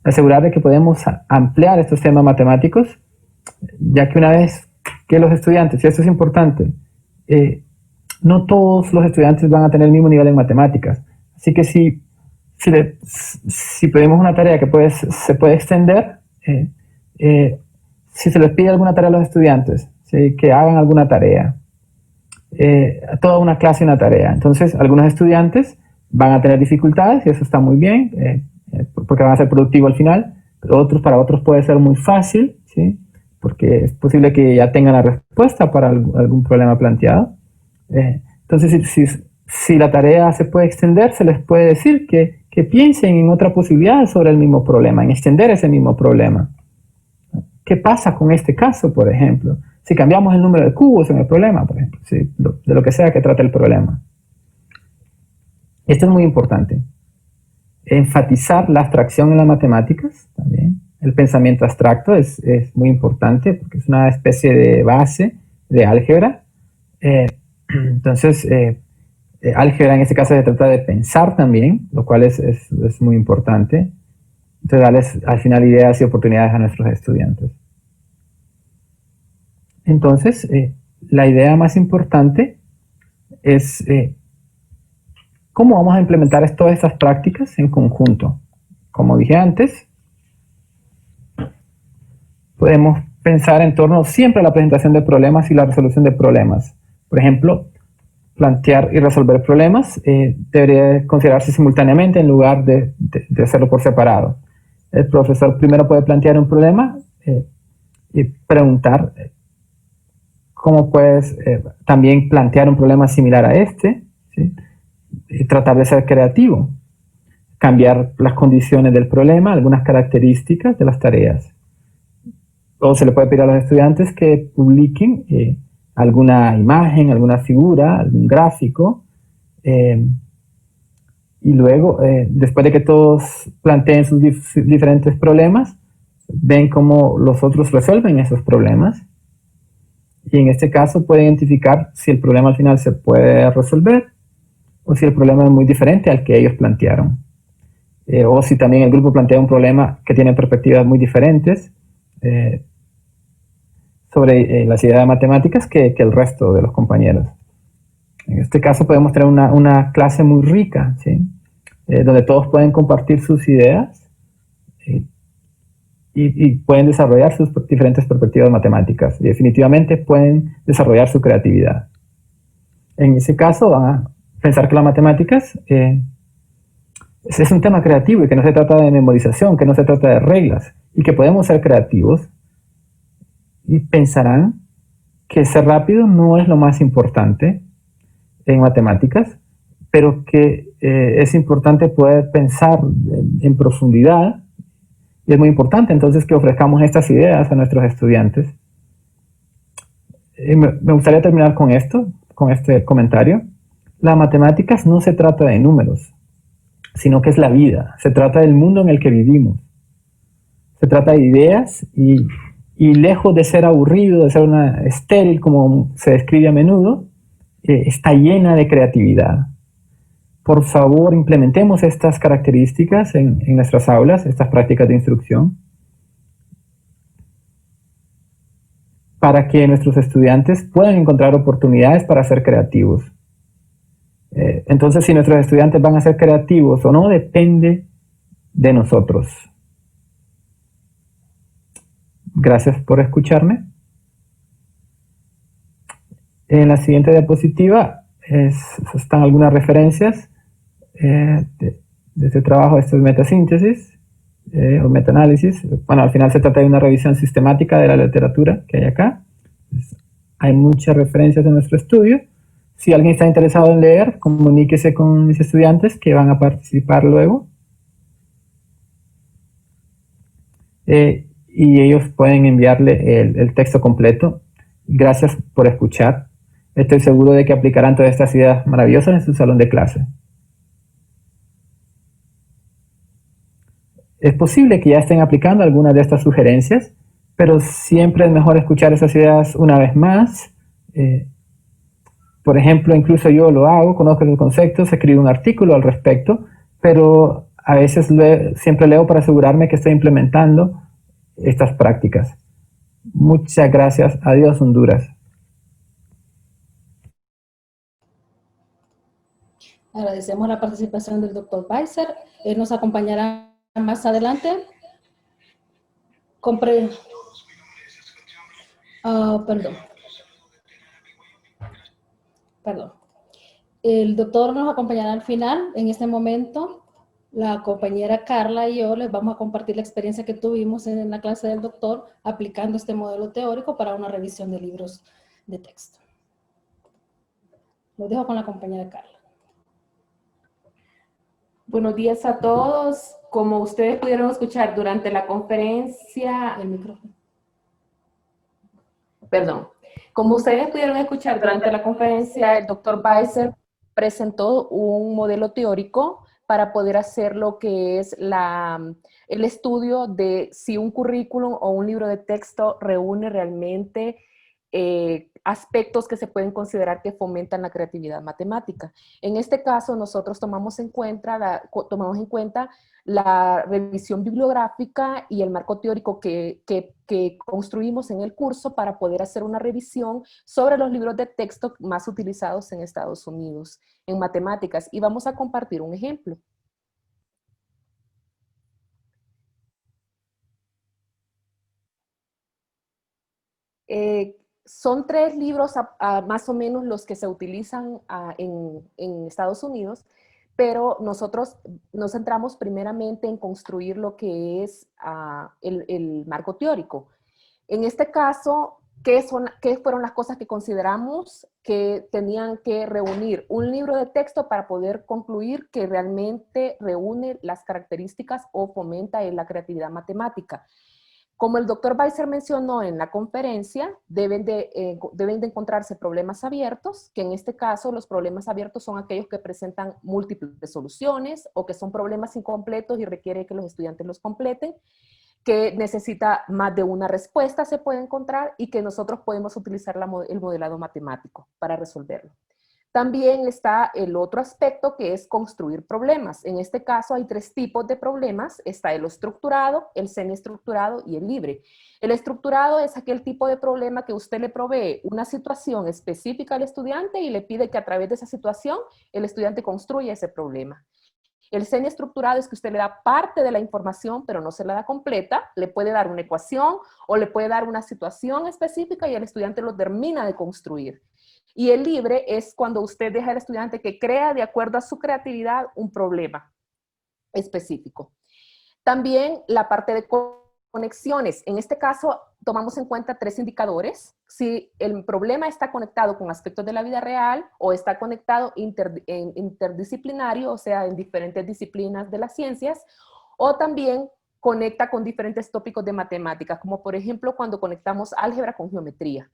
asegurar de que podemos ampliar estos temas matemáticos, ya que una vez que los estudiantes, y esto es importante, no todos los estudiantes van a tener el mismo nivel en matemáticas, así que si pedimos una tarea que se puede extender, si se les pide alguna tarea a los estudiantes, ¿sí? Que hagan alguna tarea, toda una clase y una tarea. Entonces, algunos estudiantes van a tener dificultades y eso está muy bien, porque van a ser productivos al final, pero para otros puede ser muy fácil, ¿sí? Porque es posible que ya tengan la respuesta para algún problema planteado. Entonces, si la tarea se puede extender, se les puede decir que piensen en otra posibilidad sobre el mismo problema, en extender ese mismo problema. ¿Qué pasa con este caso, por ejemplo? Si cambiamos el número de cubos en el problema, por ejemplo, ¿sí? De lo que sea que trate el problema. Esto es muy importante. Enfatizar la abstracción en las matemáticas también. El pensamiento abstracto es muy importante porque es una especie de base de álgebra. Entonces, álgebra en este caso se trata de pensar también, lo cual es muy importante. Entonces, darles al final ideas y oportunidades a nuestros estudiantes. Entonces, la idea más importante es cómo vamos a implementar todas estas prácticas en conjunto. Como dije antes, podemos pensar en torno siempre a la presentación de problemas y la resolución de problemas. Por ejemplo, plantear y resolver problemas debería considerarse simultáneamente en lugar de hacerlo por separado. El profesor primero puede plantear un problema y preguntar cómo puedes también plantear un problema similar a este, ¿sí? Y tratar de ser creativo, cambiar las condiciones del problema, algunas características de las tareas. O se le puede pedir a los estudiantes que publiquen alguna imagen, alguna figura, algún gráfico, y luego, después de que todos planteen sus diferentes problemas, ven cómo los otros resuelven esos problemas. Y en este caso puede identificar si el problema al final se puede resolver o si el problema es muy diferente al que ellos plantearon. O si también el grupo plantea un problema que tiene perspectivas muy diferentes sobre las ideas de matemáticas que el resto de los compañeros. En este caso podemos tener una clase muy rica, ¿sí? Donde todos pueden compartir sus ideas y pueden desarrollar sus diferentes perspectivas matemáticas. Y definitivamente pueden desarrollar su creatividad. En ese caso van a pensar que las matemáticas es un tema creativo y que no se trata de memorización, que no se trata de reglas y que podemos ser creativos, y pensarán que ser rápido no es lo más importante en matemáticas, pero que es importante poder pensar en profundidad, y es muy importante entonces que ofrezcamos estas ideas a nuestros estudiantes. Me gustaría terminar con esto, con este comentario. Las matemáticas no se trata de números, sino que es la vida, se trata del mundo en el que vivimos. Se trata de ideas y lejos de ser aburrido, de ser una estéril como se describe a menudo, está llena de creatividad. Por favor, implementemos estas características en nuestras aulas, estas prácticas de instrucción, para que nuestros estudiantes puedan encontrar oportunidades para ser creativos. Entonces, si nuestros estudiantes van a ser creativos o no, depende de nosotros. Gracias por escucharme. En la siguiente diapositiva están algunas referencias de este trabajo. Esto es metasíntesis o metaanálisis. Bueno, al final se trata de una revisión sistemática de la literatura que hay acá. Hay muchas referencias en nuestro estudio. Si alguien está interesado en leer, comuníquese con mis estudiantes que van a participar luego. Y ellos pueden enviarle el texto completo. Gracias por escuchar. Estoy seguro de que aplicarán todas estas ideas maravillosas en su salón de clase. Es posible que ya estén aplicando algunas de estas sugerencias, pero siempre es mejor escuchar esas ideas una vez más. Por ejemplo, incluso yo lo hago, conozco los conceptos, escribo un artículo al respecto, pero a veces siempre leo para asegurarme que estoy implementando estas prácticas. Muchas gracias. Adiós, Honduras. Agradecemos la participación del doctor Weiser. Él nos acompañará más adelante. Perdón. El doctor nos acompañará al final. En este momento, la compañera Carla y yo les vamos a compartir la experiencia que tuvimos en la clase del doctor aplicando este modelo teórico para una revisión de libros de texto. Lo dejo con la compañera Carla. Buenos días a todos. Como ustedes pudieron escuchar durante la conferencia... El micrófono. Perdón. Como ustedes pudieron escuchar durante la conferencia, el doctor Weiser presentó un modelo teórico para poder hacer lo que es el estudio de si un currículum o un libro de texto reúne realmente aspectos que se pueden considerar que fomentan la creatividad matemática. En este caso, nosotros tomamos en cuenta la revisión bibliográfica y el marco teórico que construimos en el curso para poder hacer una revisión sobre los libros de texto más utilizados en Estados Unidos en matemáticas. Y vamos a compartir un ejemplo. Son 3 libros más o menos los que se utilizan en Estados Unidos, pero nosotros nos centramos primeramente en construir lo que es el marco teórico. En este caso, ¿qué fueron las cosas que consideramos que tenían que reunir un libro de texto para poder concluir que realmente reúne las características o fomenta la creatividad matemática? Como el doctor Weiser mencionó en la conferencia, deben de encontrarse problemas abiertos, que en este caso los problemas abiertos son aquellos que presentan múltiples soluciones o que son problemas incompletos y requiere que los estudiantes los completen, que necesita más de una respuesta se puede encontrar y que nosotros podemos utilizar el modelado matemático para resolverlo. También está el otro aspecto que es construir problemas. En este caso hay 3 tipos de problemas. Está el estructurado, el semiestructurado y el libre. El estructurado es aquel tipo de problema que usted le provee una situación específica al estudiante y le pide que a través de esa situación el estudiante construya ese problema. El semiestructurado es que usted le da parte de la información, pero no se la da completa. Le puede dar una ecuación o le puede dar una situación específica y el estudiante lo termina de construir. Y el libre es cuando usted deja al estudiante que crea de acuerdo a su creatividad un problema específico. También la parte de conexiones. En este caso tomamos en cuenta 3 indicadores. Si el problema está conectado con aspectos de la vida real o está conectado interdisciplinario, o sea, en diferentes disciplinas de las ciencias, o también conecta con diferentes tópicos de matemáticas, como por ejemplo cuando conectamos álgebra con geometría.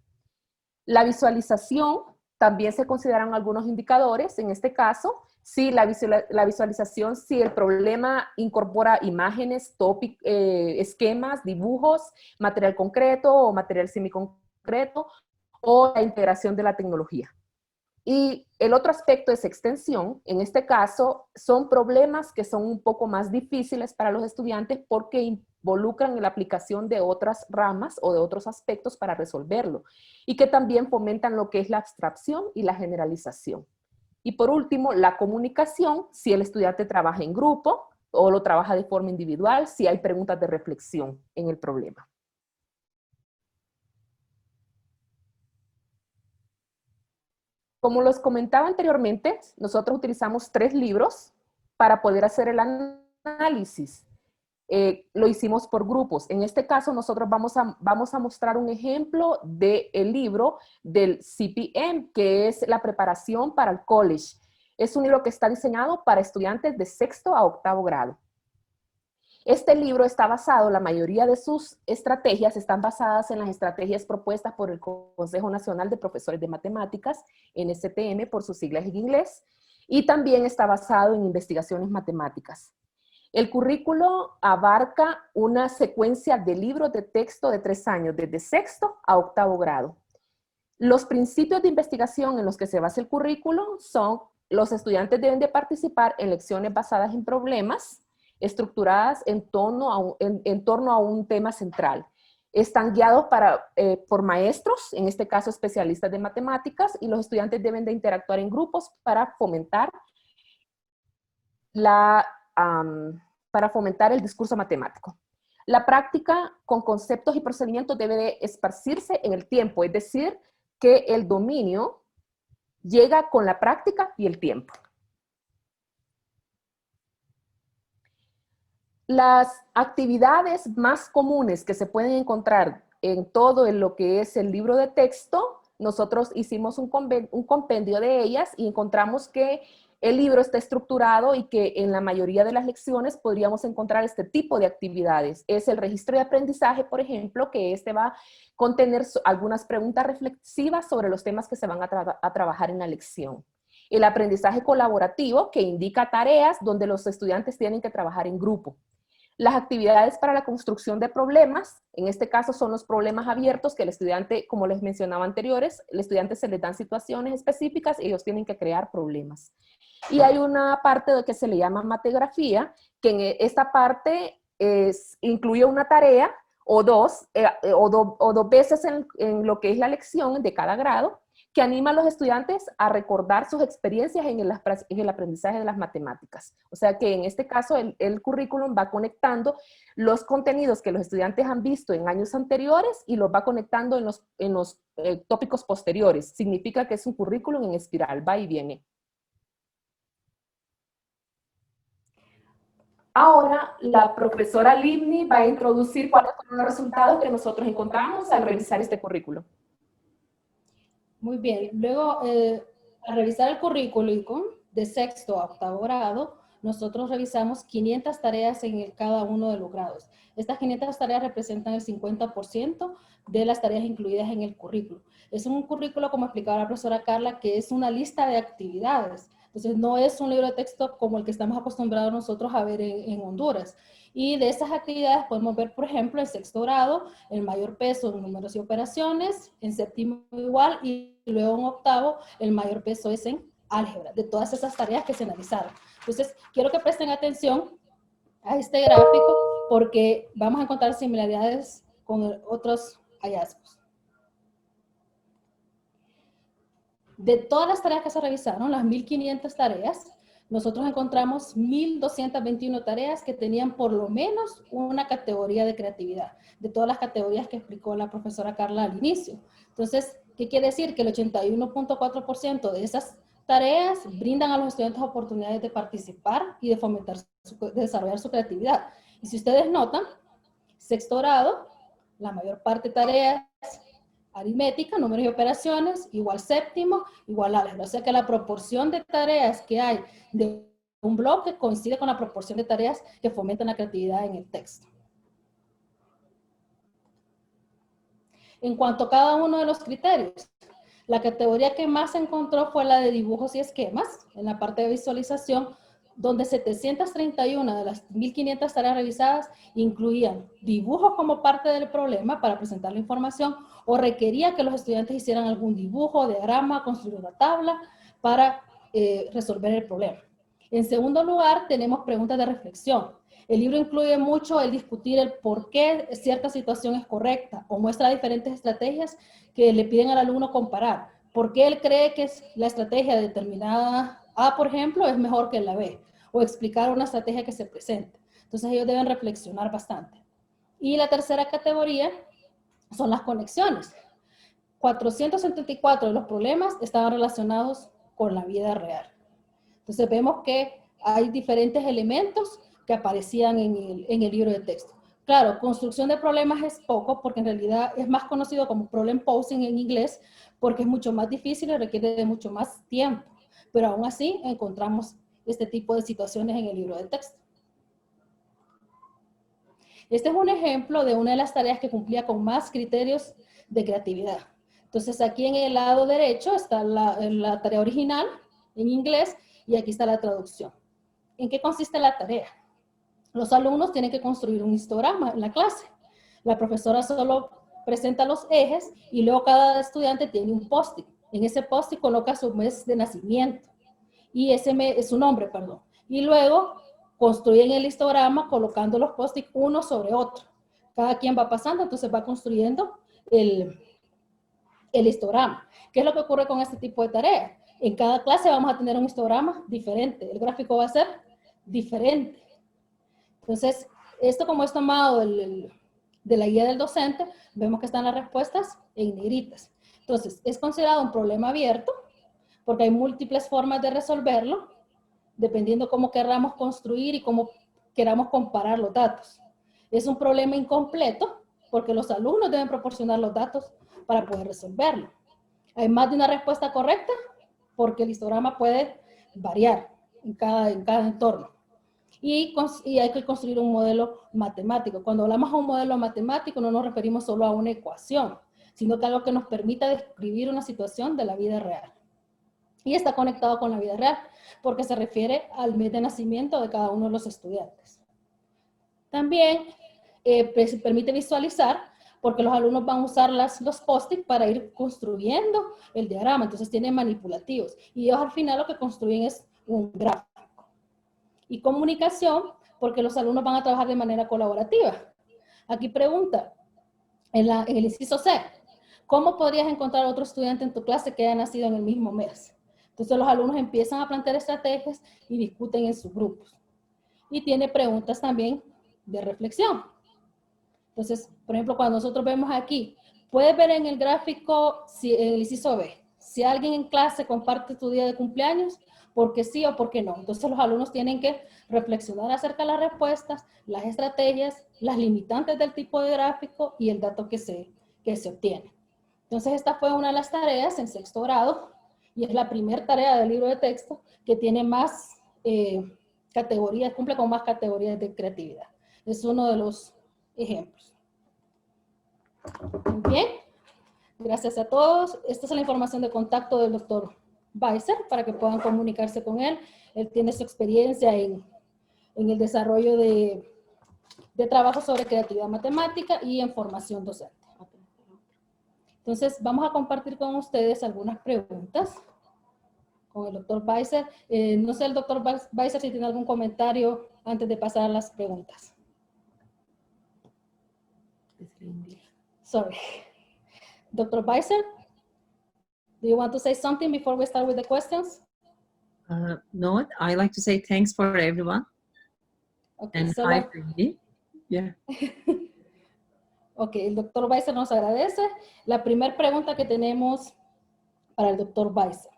La visualización, también se consideran algunos indicadores, en este caso, si la visualización, si el problema incorpora imágenes, esquemas, dibujos, material concreto o material semiconcreto, o la integración de la tecnología. Y el otro aspecto es extensión. En este caso, son problemas que son un poco más difíciles para los estudiantes porque involucran la aplicación de otras ramas o de otros aspectos para resolverlo y que también fomentan lo que es la abstracción y la generalización. Y por último, la comunicación, si el estudiante trabaja en grupo o lo trabaja de forma individual, si hay preguntas de reflexión en el problema. Como los comentaba anteriormente, nosotros utilizamos 3 libros para poder hacer el análisis. Lo hicimos por grupos. En este caso, nosotros vamos a mostrar un ejemplo del libro del CPM, que es la preparación para el college. Es un libro que está diseñado para estudiantes de 6º a 8º grado. Este libro está basado, la mayoría de sus estrategias están basadas en las estrategias propuestas por el Consejo Nacional de Profesores de Matemáticas, NSTM por sus siglas en inglés, y también está basado en investigaciones matemáticas. El currículo abarca una secuencia de libros de texto de 3 años, desde sexto a octavo grado. Los principios de investigación en los que se basa el currículo son: los estudiantes deben de participar en lecciones basadas en problemas, estructuradas en torno a un tema central. Están guiados por maestros, en este caso especialistas de matemáticas, y los estudiantes deben de interactuar en grupos para fomentar el discurso matemático. La práctica con conceptos y procedimientos debe de esparcirse en el tiempo, es decir, que el dominio llega con la práctica y el tiempo. Las actividades más comunes que se pueden encontrar en todo lo que es el libro de texto, nosotros hicimos un compendio de ellas y encontramos que el libro está estructurado y que en la mayoría de las lecciones podríamos encontrar este tipo de actividades. Es el registro de aprendizaje, por ejemplo, que va a contener algunas preguntas reflexivas sobre los temas que se van a trabajar en la lección. El aprendizaje colaborativo, que indica tareas donde los estudiantes tienen que trabajar en grupo. Las actividades para la construcción de problemas, en este caso son los problemas abiertos que el estudiante, como les mencionaba anteriores, el estudiante se les dan situaciones específicas y ellos tienen que crear problemas. Y hay una parte que se le llama mategrafía, que en esta parte incluye una tarea o dos veces en lo que es la lección de cada grado, que anima a los estudiantes a recordar sus experiencias en el aprendizaje de las matemáticas. O sea que en este caso el currículum va conectando los contenidos que los estudiantes han visto en años anteriores y los va conectando en los tópicos posteriores. Significa que es un currículum en espiral, va y viene. Ahora la profesora Livni va a introducir cuáles fueron los resultados que nosotros encontramos al revisar este currículo. Muy bien, luego al revisar el currículum de sexto a octavo grado, nosotros revisamos 500 tareas en cada uno de los grados. Estas 500 tareas representan el 50% de las tareas incluidas en el currículo. Es un currículo, como explicaba la profesora Carla, que es una lista de actividades. Entonces no es un libro de texto como el que estamos acostumbrados nosotros a ver en Honduras. Y de esas actividades podemos ver, por ejemplo, en sexto grado, el mayor peso en números y operaciones, en séptimo igual, y luego en octavo, el mayor peso es en álgebra, de todas esas tareas que se analizaron. Entonces, quiero que presten atención a este gráfico, porque vamos a encontrar similaridades con otros hallazgos. De todas las tareas que se revisaron, las 1.500 tareas, nosotros encontramos 1.221 tareas que tenían por lo menos una categoría de creatividad, de todas las categorías que explicó la profesora Carla al inicio. Entonces, ¿qué quiere decir? Que el 81.4% de esas tareas brindan a los estudiantes oportunidades de participar y de fomentar, de desarrollar su creatividad. Y si ustedes notan, sexto grado, la mayor parte de tareas aritmética, números y operaciones, igual séptimo, igual álgebra. O sea que la proporción de tareas que hay de un bloque coincide con la proporción de tareas que fomentan la creatividad en el texto. En cuanto a cada uno de los criterios, la categoría que más se encontró fue la de dibujos y esquemas, en la parte de visualización, donde 731 de las 1.500 tareas revisadas incluían dibujos como parte del problema para presentar la información, o requería que los estudiantes hicieran algún dibujo, diagrama, construir una tabla para resolver el problema. En segundo lugar, tenemos preguntas de reflexión. El libro incluye mucho el discutir el por qué cierta situación es correcta, o muestra diferentes estrategias que le piden al alumno comparar. ¿Por qué él cree que la estrategia determinada A, por ejemplo, es mejor que la B? O explicar una estrategia que se presente. Entonces ellos deben reflexionar bastante. Y la tercera categoría son las conexiones. 474 de los problemas estaban relacionados con la vida real. Entonces vemos que hay diferentes elementos que aparecían en el libro de texto. Claro, construcción de problemas es poco, porque en realidad es más conocido como problem posing en inglés, porque es mucho más difícil y requiere de mucho más tiempo. Pero aún así encontramos este tipo de situaciones en el libro de texto. Este es un ejemplo de una de las tareas que cumplía con más criterios de creatividad. Entonces, aquí en el lado derecho está la tarea original en inglés y aquí está la traducción. ¿En qué consiste la tarea? Los alumnos tienen que construir un histograma en la clase. La profesora solo presenta los ejes y luego cada estudiante tiene un post-it. En ese post-it coloca su mes de nacimiento y ese mes es su nombre, perdón. Y luego construyen el histograma colocando los post-it uno sobre otro. Cada quien va pasando, entonces va construyendo el histograma. ¿Qué es lo que ocurre con este tipo de tareas? En cada clase vamos a tener un histograma diferente. El gráfico va a ser diferente. Entonces, esto como es tomado de la guía del docente, vemos que están las respuestas en negritas. Entonces, es considerado un problema abierto porque hay múltiples formas de resolverlo, dependiendo cómo queramos construir y cómo queramos comparar los datos. Es un problema incompleto porque los alumnos deben proporcionar los datos para poder resolverlo. Hay más de una respuesta correcta porque el histograma puede variar en cada entorno. Y hay que construir un modelo matemático. Cuando hablamos de un modelo matemático no nos referimos solo a una ecuación, sino que algo que nos permita describir una situación de la vida real. Y está conectado con la vida real, porque se refiere al mes de nacimiento de cada uno de los estudiantes. También permite visualizar, porque los alumnos van a usar los post-it para ir construyendo el diagrama, entonces tienen manipulativos. Y ellos al final lo que construyen es un gráfico. Y comunicación, porque los alumnos van a trabajar de manera colaborativa. Aquí pregunta, en el inciso C, ¿cómo podrías encontrar otro estudiante en tu clase que haya nacido en el mismo mes? Entonces los alumnos empiezan a plantear estrategias y discuten en sus grupos. Y tiene preguntas también de reflexión. Entonces, por ejemplo, cuando nosotros vemos aquí, puedes ver en el gráfico, en el inciso B, si alguien en clase comparte tu día de cumpleaños, ¿por qué sí o por qué no? Entonces los alumnos tienen que reflexionar acerca de las respuestas, las estrategias, las limitantes del tipo de gráfico y el dato que se obtiene. Entonces esta fue una de las tareas en sexto grado y es la primera tarea del libro de texto que tiene más categorías, cumple con más categorías de creatividad. Es uno de los ejemplos. Bien, gracias a todos. Esta es la información de contacto del doctor Weiser para que puedan comunicarse con él. Él tiene su experiencia en el desarrollo de trabajo sobre creatividad matemática y en formación docente. Entonces, vamos a compartir con ustedes algunas preguntas con el doctor Weiser. No sé, el doctor Weiser, si tiene algún comentario antes de pasar a las preguntas. Sorry. Dr. Weiser, do you want to say something before we start with the questions? No, I like to say thanks for everyone. Okay, And hi, Cindy. Yeah. Ok, el doctor Weiser nos agradece. La primera pregunta que tenemos para el doctor Weiser.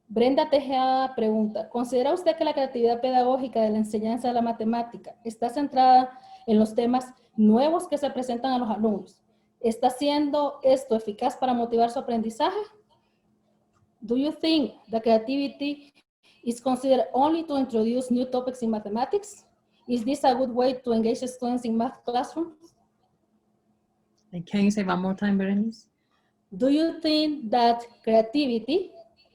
Brenda Tejada pregunta, ¿considera usted que la creatividad pedagógica de la enseñanza de la matemática está centrada en los temas nuevos que se presentan a los alumnos? ¿Está siendo esto eficaz para motivar su aprendizaje? Do you think that creativity is considered only to introduce new topics in mathematics? Is this a good way to engage students in math classrooms? And can you say one more time, Berenice? Do you think that creativity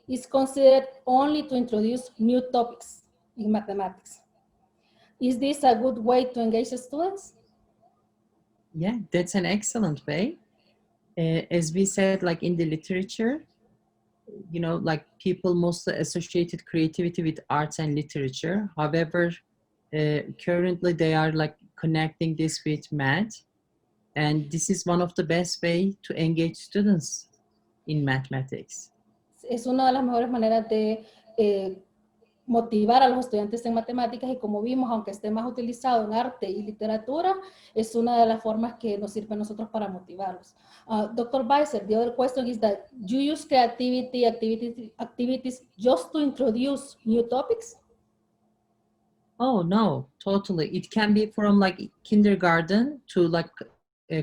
is considered only to introduce new topics in mathematics? Is this a good way to engage students? Yeah, that's an excellent way. As we said, like in the literature, you know, like people mostly associated creativity with arts and literature. However, currently they are like connecting this with math. And this is one of the best way to engage students in mathematics. Es una de las mejores maneras de motivar a los estudiantes en matemáticas y como vimos, aunque esté más utilizado en arte y literatura, es una de las formas que nos sirve a nosotros para motivarlos. Dr. Weiser, the other question is that you use creativity activities just to introduce new topics? Oh, no, totally. It can be from like kindergarten to like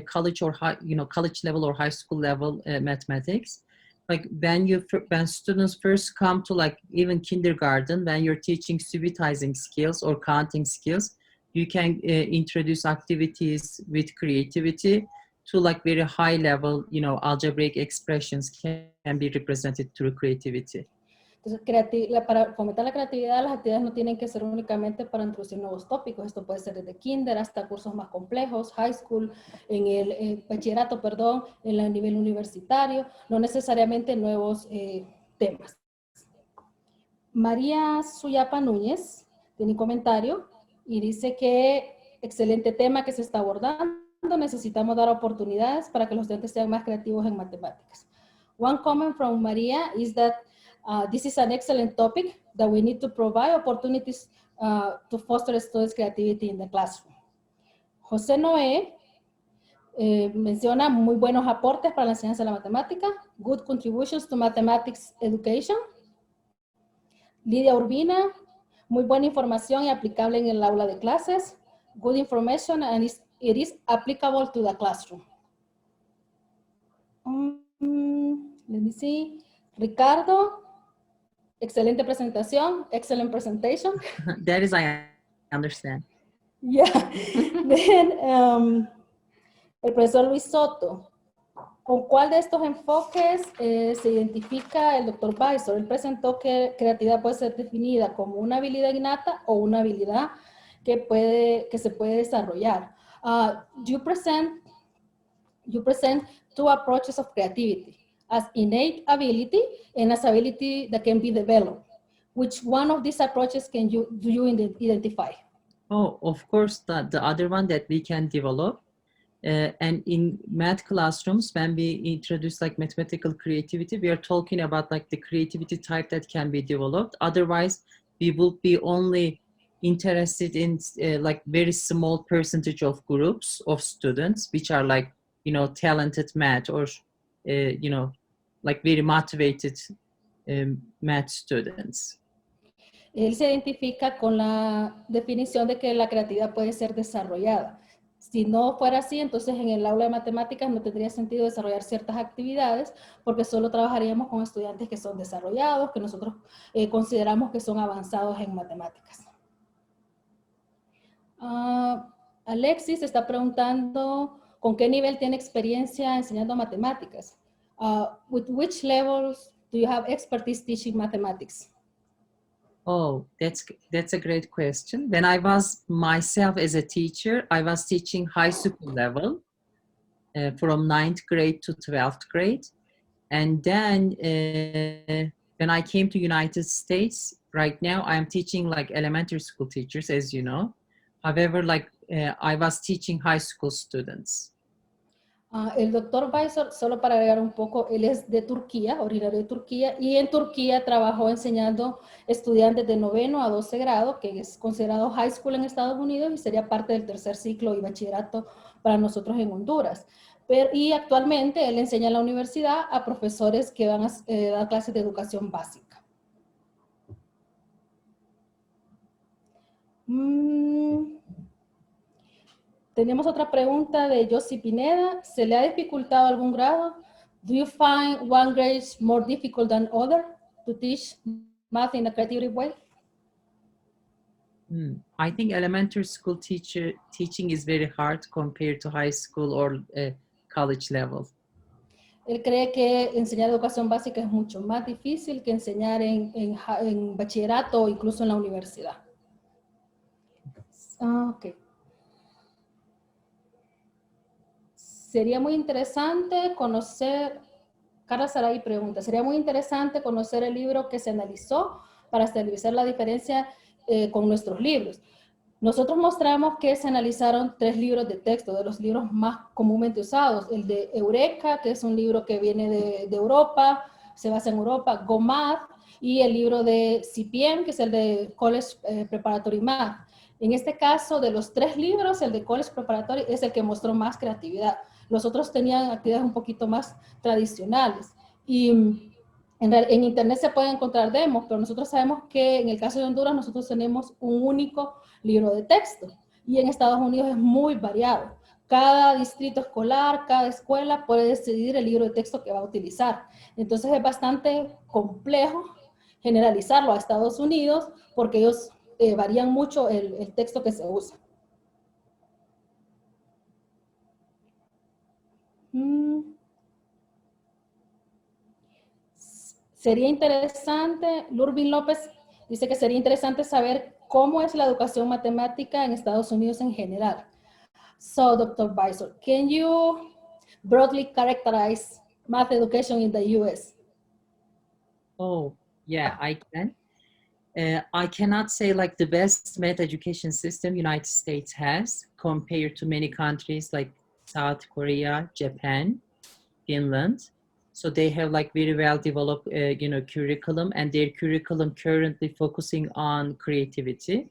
college or high, you know, college level or high school level mathematics. Like when students first come to like even kindergarten, when you're teaching civilizing skills or counting skills, you can introduce activities with creativity to like very high level, you know, algebraic expressions can be represented through creativity. Entonces, para fomentar la creatividad, las actividades no tienen que ser únicamente para introducir nuevos tópicos. Esto puede ser desde kinder hasta cursos más complejos, high school, en el bachillerato, perdón, en el nivel universitario, no necesariamente nuevos temas. María Suyapa Núñez tiene un comentario y dice que excelente tema que se está abordando. Necesitamos dar oportunidades para que los estudiantes sean más creativos en matemáticas. One comment from Maria is that this is an excellent topic that we need to provide opportunities to foster students' creativity in the classroom. José Noé menciona muy buenos aportes para la enseñanza de la matemática, good contributions to mathematics education. Lidia Urbina, muy buena información y aplicable en el aula de clases, good information and it is applicable to the classroom. Let me see. Ricardo, excelente presentación, excellent presentation. That is, I understand. Yeah. Then, el profesor Luis Soto, ¿con cuál de estos enfoques se identifica el doctor Weisser? Él presentó que creatividad puede ser definida como una habilidad innata o una habilidad que se puede desarrollar. You present two approaches of creativity, as innate ability and as ability that can be developed. Which one of these approaches do you identify? Oh, of course, the other one that we can develop. And in math classrooms, when we introduce like mathematical creativity, we are talking about like the creativity type that can be developed. Otherwise, we will be only interested in like very small percentage of groups of students, which are like, you know, talented math or, you know, like very motivated math students. Él se identifica con la definición de que la creatividad puede ser desarrollada. Si no fuera así, entonces en el aula de matemáticas no tendría sentido desarrollar ciertas actividades porque solo trabajaríamos con estudiantes que son desarrollados, que nosotros consideramos que son avanzados en matemáticas. Alexis está preguntando con qué nivel tiene experiencia enseñando matemáticas. With which levels do you have expertise teaching mathematics? Oh, that's a great question. When I was myself as a teacher, I was teaching high school level from 9th grade to 12th grade. And then when I came to United States, right now I'm teaching like elementary school teachers, as you know. However, like I was teaching high school students. El doctor Weisser, solo para agregar un poco, él es de Turquía, originario de Turquía, y en Turquía trabajó enseñando estudiantes de 9º a 12 grado, que es considerado high school en Estados Unidos y sería parte del tercer ciclo y bachillerato para nosotros en Honduras. Y actualmente él enseña en la universidad a profesores que van a dar clases de educación básica. Tenemos otra pregunta de Josie Pineda. ¿Se le ha dificultado algún grado? Do you find one grade more difficult than other to teach math in a creative way? I think elementary school teaching is very hard compared to high school or college level. Él cree que enseñar educación básica es mucho más difícil que enseñar en bachillerato o incluso en la universidad. Okay. Sería muy interesante conocer, Carla Saray pregunta, sería muy interesante conocer el libro que se analizó para establecer la diferencia con nuestros libros. Nosotros mostramos que se analizaron 3 libros de texto, de los libros más comúnmente usados. El de Eureka, que es un libro que viene de Europa, se basa en Europa, Go Math, y el libro de CPM, que es el de College Preparatory Math. En este caso, de los 3 libros, el de College Preparatory es el que mostró más creatividad. Los otros tenían actividades un poquito más tradicionales. Y en internet se pueden encontrar demos, pero nosotros sabemos que en el caso de Honduras nosotros tenemos un único libro de texto. Y en Estados Unidos es muy variado. Cada distrito escolar, cada escuela puede decidir el libro de texto que va a utilizar. Entonces es bastante complejo generalizarlo a Estados Unidos porque ellos varían mucho el texto que se usa. Sería interesante, Lurbin López dice que sería interesante saber cómo es la educación matemática en Estados Unidos en general. So, Dr. Beisel, can you broadly characterize math education in the US? Oh, yeah, I can. I cannot say like the best math education system United States has compared to many countries like South Korea, Japan, Finland. So they have like very well developed, curriculum, and their curriculum currently focusing on creativity.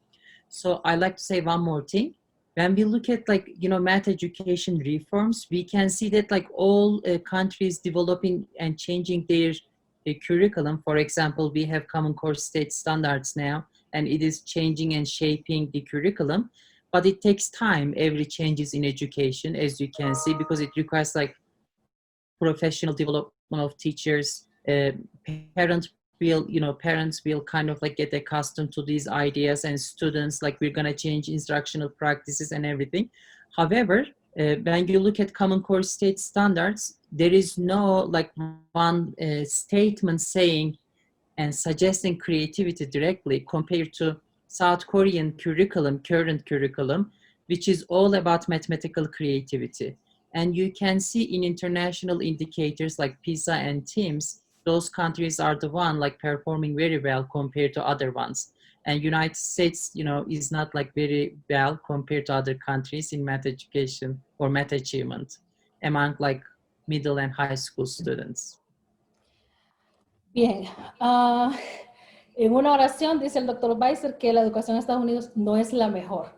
So I like to say one more thing. When we look at like, math education reforms, we can see that like all countries developing and changing their curriculum. For example, we have Common Core State Standards now, and it is changing and shaping the curriculum. But it takes time, every changes in education, as you can see, because it requires like professional development of teachers. Parents will kind of like get accustomed to these ideas, and students, like, we're going to change instructional practices and everything. However, when you look at Common Core State Standards, there is no like one statement saying and suggesting creativity directly, compared to South Korean curriculum, current curriculum, which is all about mathematical creativity. And you can see in international indicators like PISA and TIMSS, those countries are the one like performing very well compared to other ones. And United States, is not like very well compared to other countries in math education or math achievement among like middle and high school students. Bien, en una oración dice el doctor Beisel que la educación en Estados Unidos no es la mejor.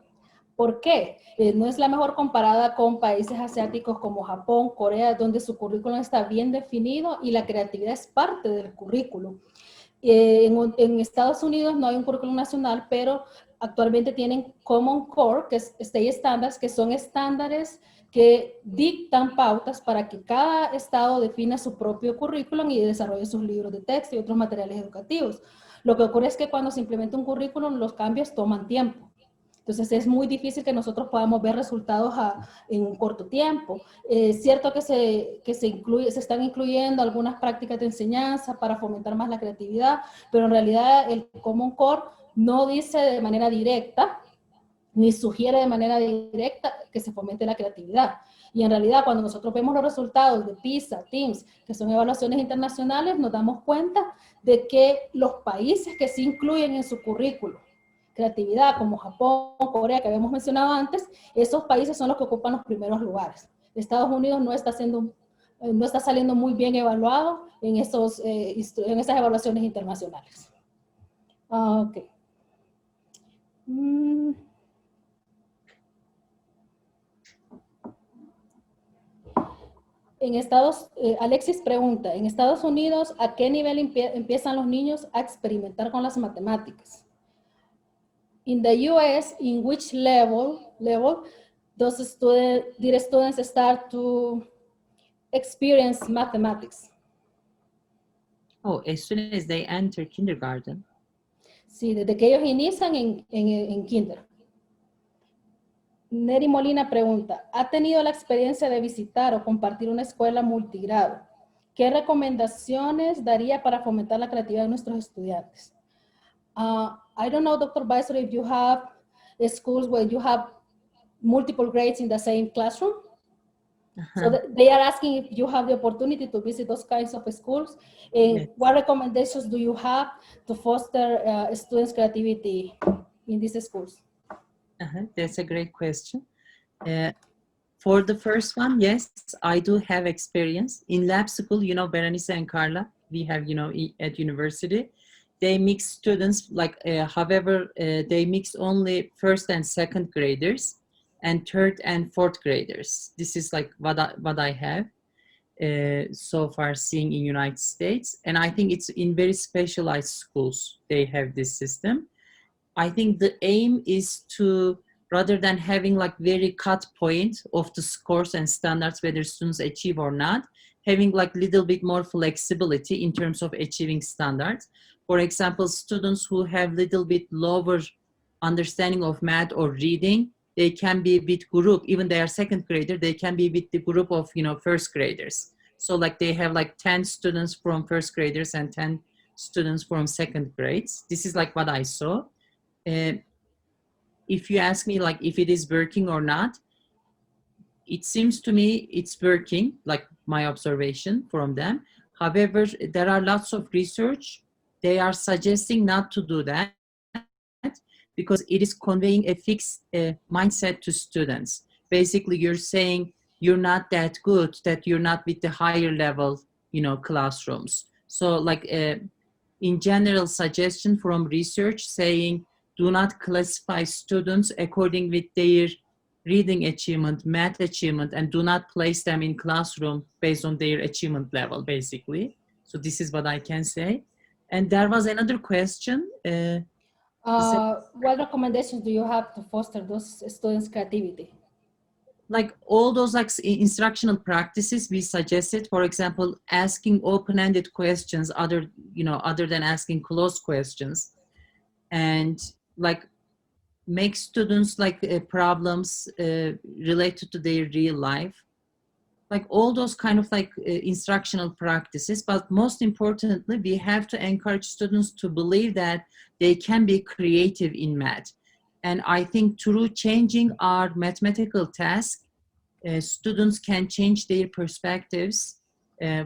¿Por qué? No es la mejor comparada con países asiáticos como Japón, Corea, donde su currículum está bien definido y la creatividad es parte del currículum. En Estados Unidos no hay un currículum nacional, pero actualmente tienen Common Core, que es State Standards, que son estándares que dictan pautas para que cada estado defina su propio currículum y desarrolle sus libros de texto y otros materiales educativos. Lo que ocurre es que cuando se implementa un currículum, los cambios toman tiempo. Entonces es muy difícil que nosotros podamos ver resultados en un corto tiempo. Es cierto que se están incluyendo algunas prácticas de enseñanza para fomentar más la creatividad, pero en realidad el Common Core no dice de manera directa, ni sugiere de manera directa que se fomente la creatividad. Y en realidad cuando nosotros vemos los resultados de PISA, TIMSS, que son evaluaciones internacionales, nos damos cuenta de que los países que sí incluyen en su currículo creatividad, como Japón, Corea, que habíamos mencionado antes, esos países son los que ocupan los primeros lugares. Estados Unidos no está saliendo muy bien evaluado en esas evaluaciones internacionales. Ok. Alexis pregunta, en Estados Unidos, ¿a qué nivel empiezan los niños a experimentar con las matemáticas? In the US, in which level did students start to experience mathematics? Oh, as soon as they enter kindergarten. Sí, desde que ellos inician en kinder. Neri Molina pregunta, ¿ha tenido la experiencia de visitar o compartir una escuela multigrado? ¿Qué recomendaciones daría para fomentar la creatividad de nuestros estudiantes? I don't know, Dr. Beisel, if you have schools where you have multiple grades in the same classroom. So they are asking if you have the opportunity to visit those kinds of schools. And yes. What recommendations do you have to foster students' creativity in these schools? That's a great question. For the first one, yes, I do have experience. In lab school, Berenice and Carla, we have, at university, they mix students, however, they mix only first and second graders and third and fourth graders. This is like what I have so far seeing in United States. And I think it's in very specialized schools, they have this system. I think the aim is to, rather than having like very cut point of the scores and standards, whether students achieve or not, having like little bit more flexibility in terms of achieving standards. For example, students who have little bit lower understanding of math or reading, they can be with group, even they are second grader, they can be with the group of, you know, first graders. So like they have like 10 students from first graders and 10 students from second grades. This is like what I saw. If you ask me like if it is working or not, it seems to me it's working, like my observation from them. However, there are lots of research. They are suggesting not to do that because it is conveying a fixed mindset to students. Basically, you're saying you're not that good, that you're not with the higher level, you know, classrooms. So like in general suggestion from research saying, do not classify students according with their reading achievement, math achievement, and do not place them in classroom based on their achievement level, basically. So this is what I can say. And there was another question. What recommendations do you have to foster those students' creativity? Like all those like instructional practices we suggested, for example, asking open-ended questions other than asking closed questions, and like make students like problems related to their real life, like all those kind of like instructional practices. But most importantly, we have to encourage students to believe that they can be creative in math. And I think through changing our mathematical task, students can change their perspectives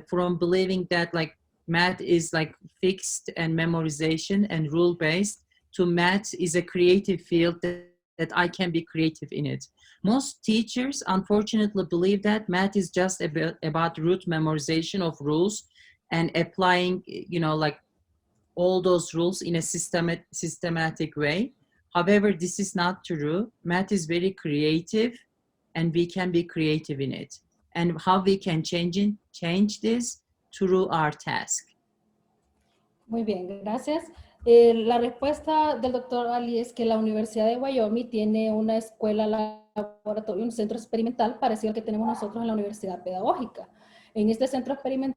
from believing that like math is like fixed and memorization and rule-based to math is a creative field that I can be creative in it. Most teachers unfortunately believe that math is just about rote memorization of rules and applying, you know, like all those rules in a systematic way. However, this is not true. Math is very creative and we can be creative in it. And how we can change this through our task. Muy bien, gracias. La respuesta del doctor Ali es que la Universidad de Wyoming tiene una escuela laboratorio, un centro experimental parecido al que tenemos nosotros en la Universidad Pedagógica. En este centro experimental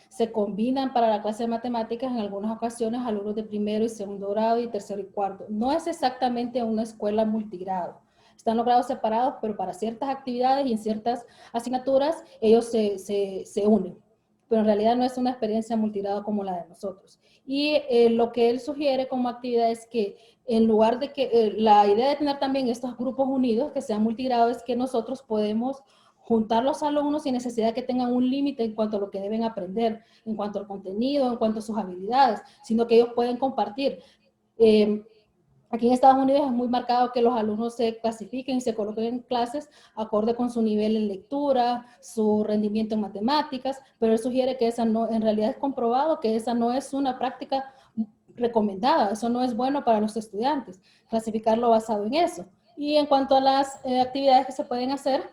se combinan para la clase de matemáticas en algunas ocasiones alumnos de primero y segundo grado y tercero y cuarto. No es exactamente una escuela multigrado. Están los grados separados, pero para ciertas actividades y en ciertas asignaturas ellos se unen. Pero en realidad no es una experiencia multigrado como la de nosotros. Y lo que él sugiere como actividad es que en lugar de que la idea de tener también estos grupos unidos que sean multigrado es que nosotros podemos juntar los alumnos sin necesidad de que tengan un límite en cuanto a lo que deben aprender, en cuanto al contenido, en cuanto a sus habilidades, sino que ellos pueden compartir. Aquí en Estados Unidos es muy marcado que los alumnos se clasifiquen y se coloquen en clases acorde con su nivel en lectura, su rendimiento en matemáticas, pero él sugiere que esa no, en realidad es comprobado que esa no es una práctica recomendada, eso no es bueno para los estudiantes, clasificarlo basado en eso. Y en cuanto a las actividades que se pueden hacer,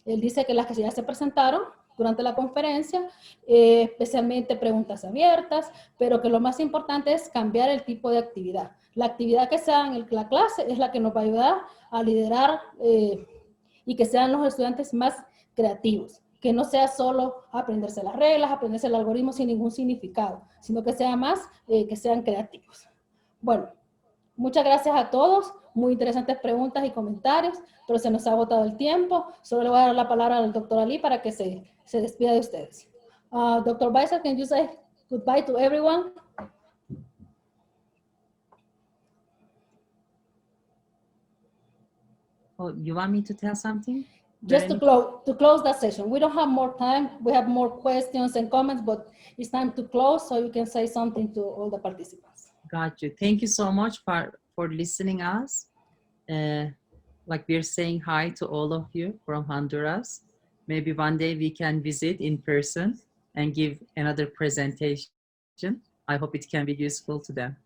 él dice que las que ya se presentaron durante la conferencia, especialmente preguntas abiertas, pero que lo más importante es cambiar el tipo de actividad. La actividad que sea en la clase es la que nos va a ayudar a liderar y que sean los estudiantes más creativos. Que no sea solo aprenderse las reglas, aprenderse el algoritmo sin ningún significado, sino que sea más que sean creativos. Bueno, muchas gracias a todos. Muy interesantes preguntas y comentarios, pero se nos ha agotado el tiempo. Solo le voy a dar la palabra al doctor Ali para que se despida de ustedes. Dr. Weiser, can you say goodbye to everyone? Oh, you want me to tell something? Just to close that session. We don't have more time. We have more questions and comments, but it's time to close so you can say something to all the participants. Got you. Thank you so much for listening us. Like we're saying hi to all of you from Honduras. Maybe one day we can visit in person and give another presentation. I hope it can be useful to them.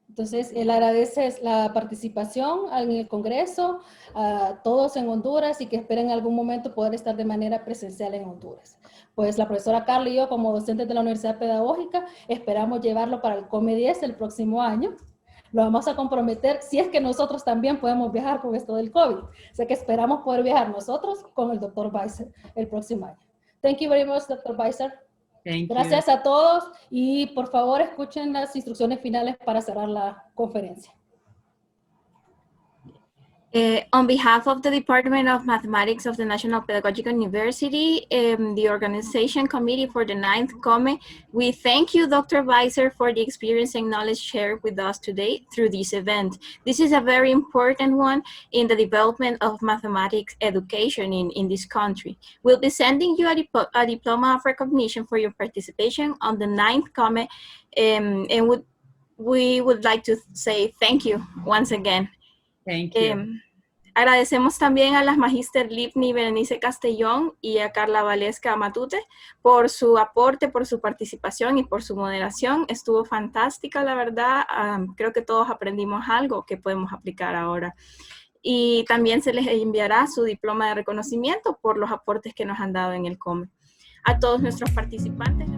Entonces, él agradece la participación en el Congreso a todos en Honduras y que esperen en algún momento poder estar de manera presencial en Honduras. Pues la profesora Carla y yo, como docentes de la Universidad Pedagógica, esperamos llevarlo para el COME 10 el próximo año. Lo vamos a comprometer si es que nosotros también podemos viajar con esto del COVID. O sea que esperamos poder viajar nosotros con el Dr. Weiser el próximo año. Thank you very much, Dr. Weiser. Gracias a todos y por favor escuchen las instrucciones finales para cerrar la conferencia. On behalf of the Department of Mathematics of the National Pedagogical University, the Organization Committee for the 9th COME, we thank you, Dr. Weiser, for the experience and knowledge shared with us today through this event. This is a very important one in the development of mathematics education in this country. We'll be sending you a diploma of recognition for your participation on the 9th COME, and we would like to say thank you once again. Thank you. Agradecemos también a las Magíster Lipni Berenice Castellón y a Carla Valesca Matute por su aporte, por su participación y por su moderación. Estuvo fantástica, la verdad. Creo que todos aprendimos algo que podemos aplicar ahora. Y también se les enviará su diploma de reconocimiento por los aportes que nos han dado en el COME. A todos nuestros participantes.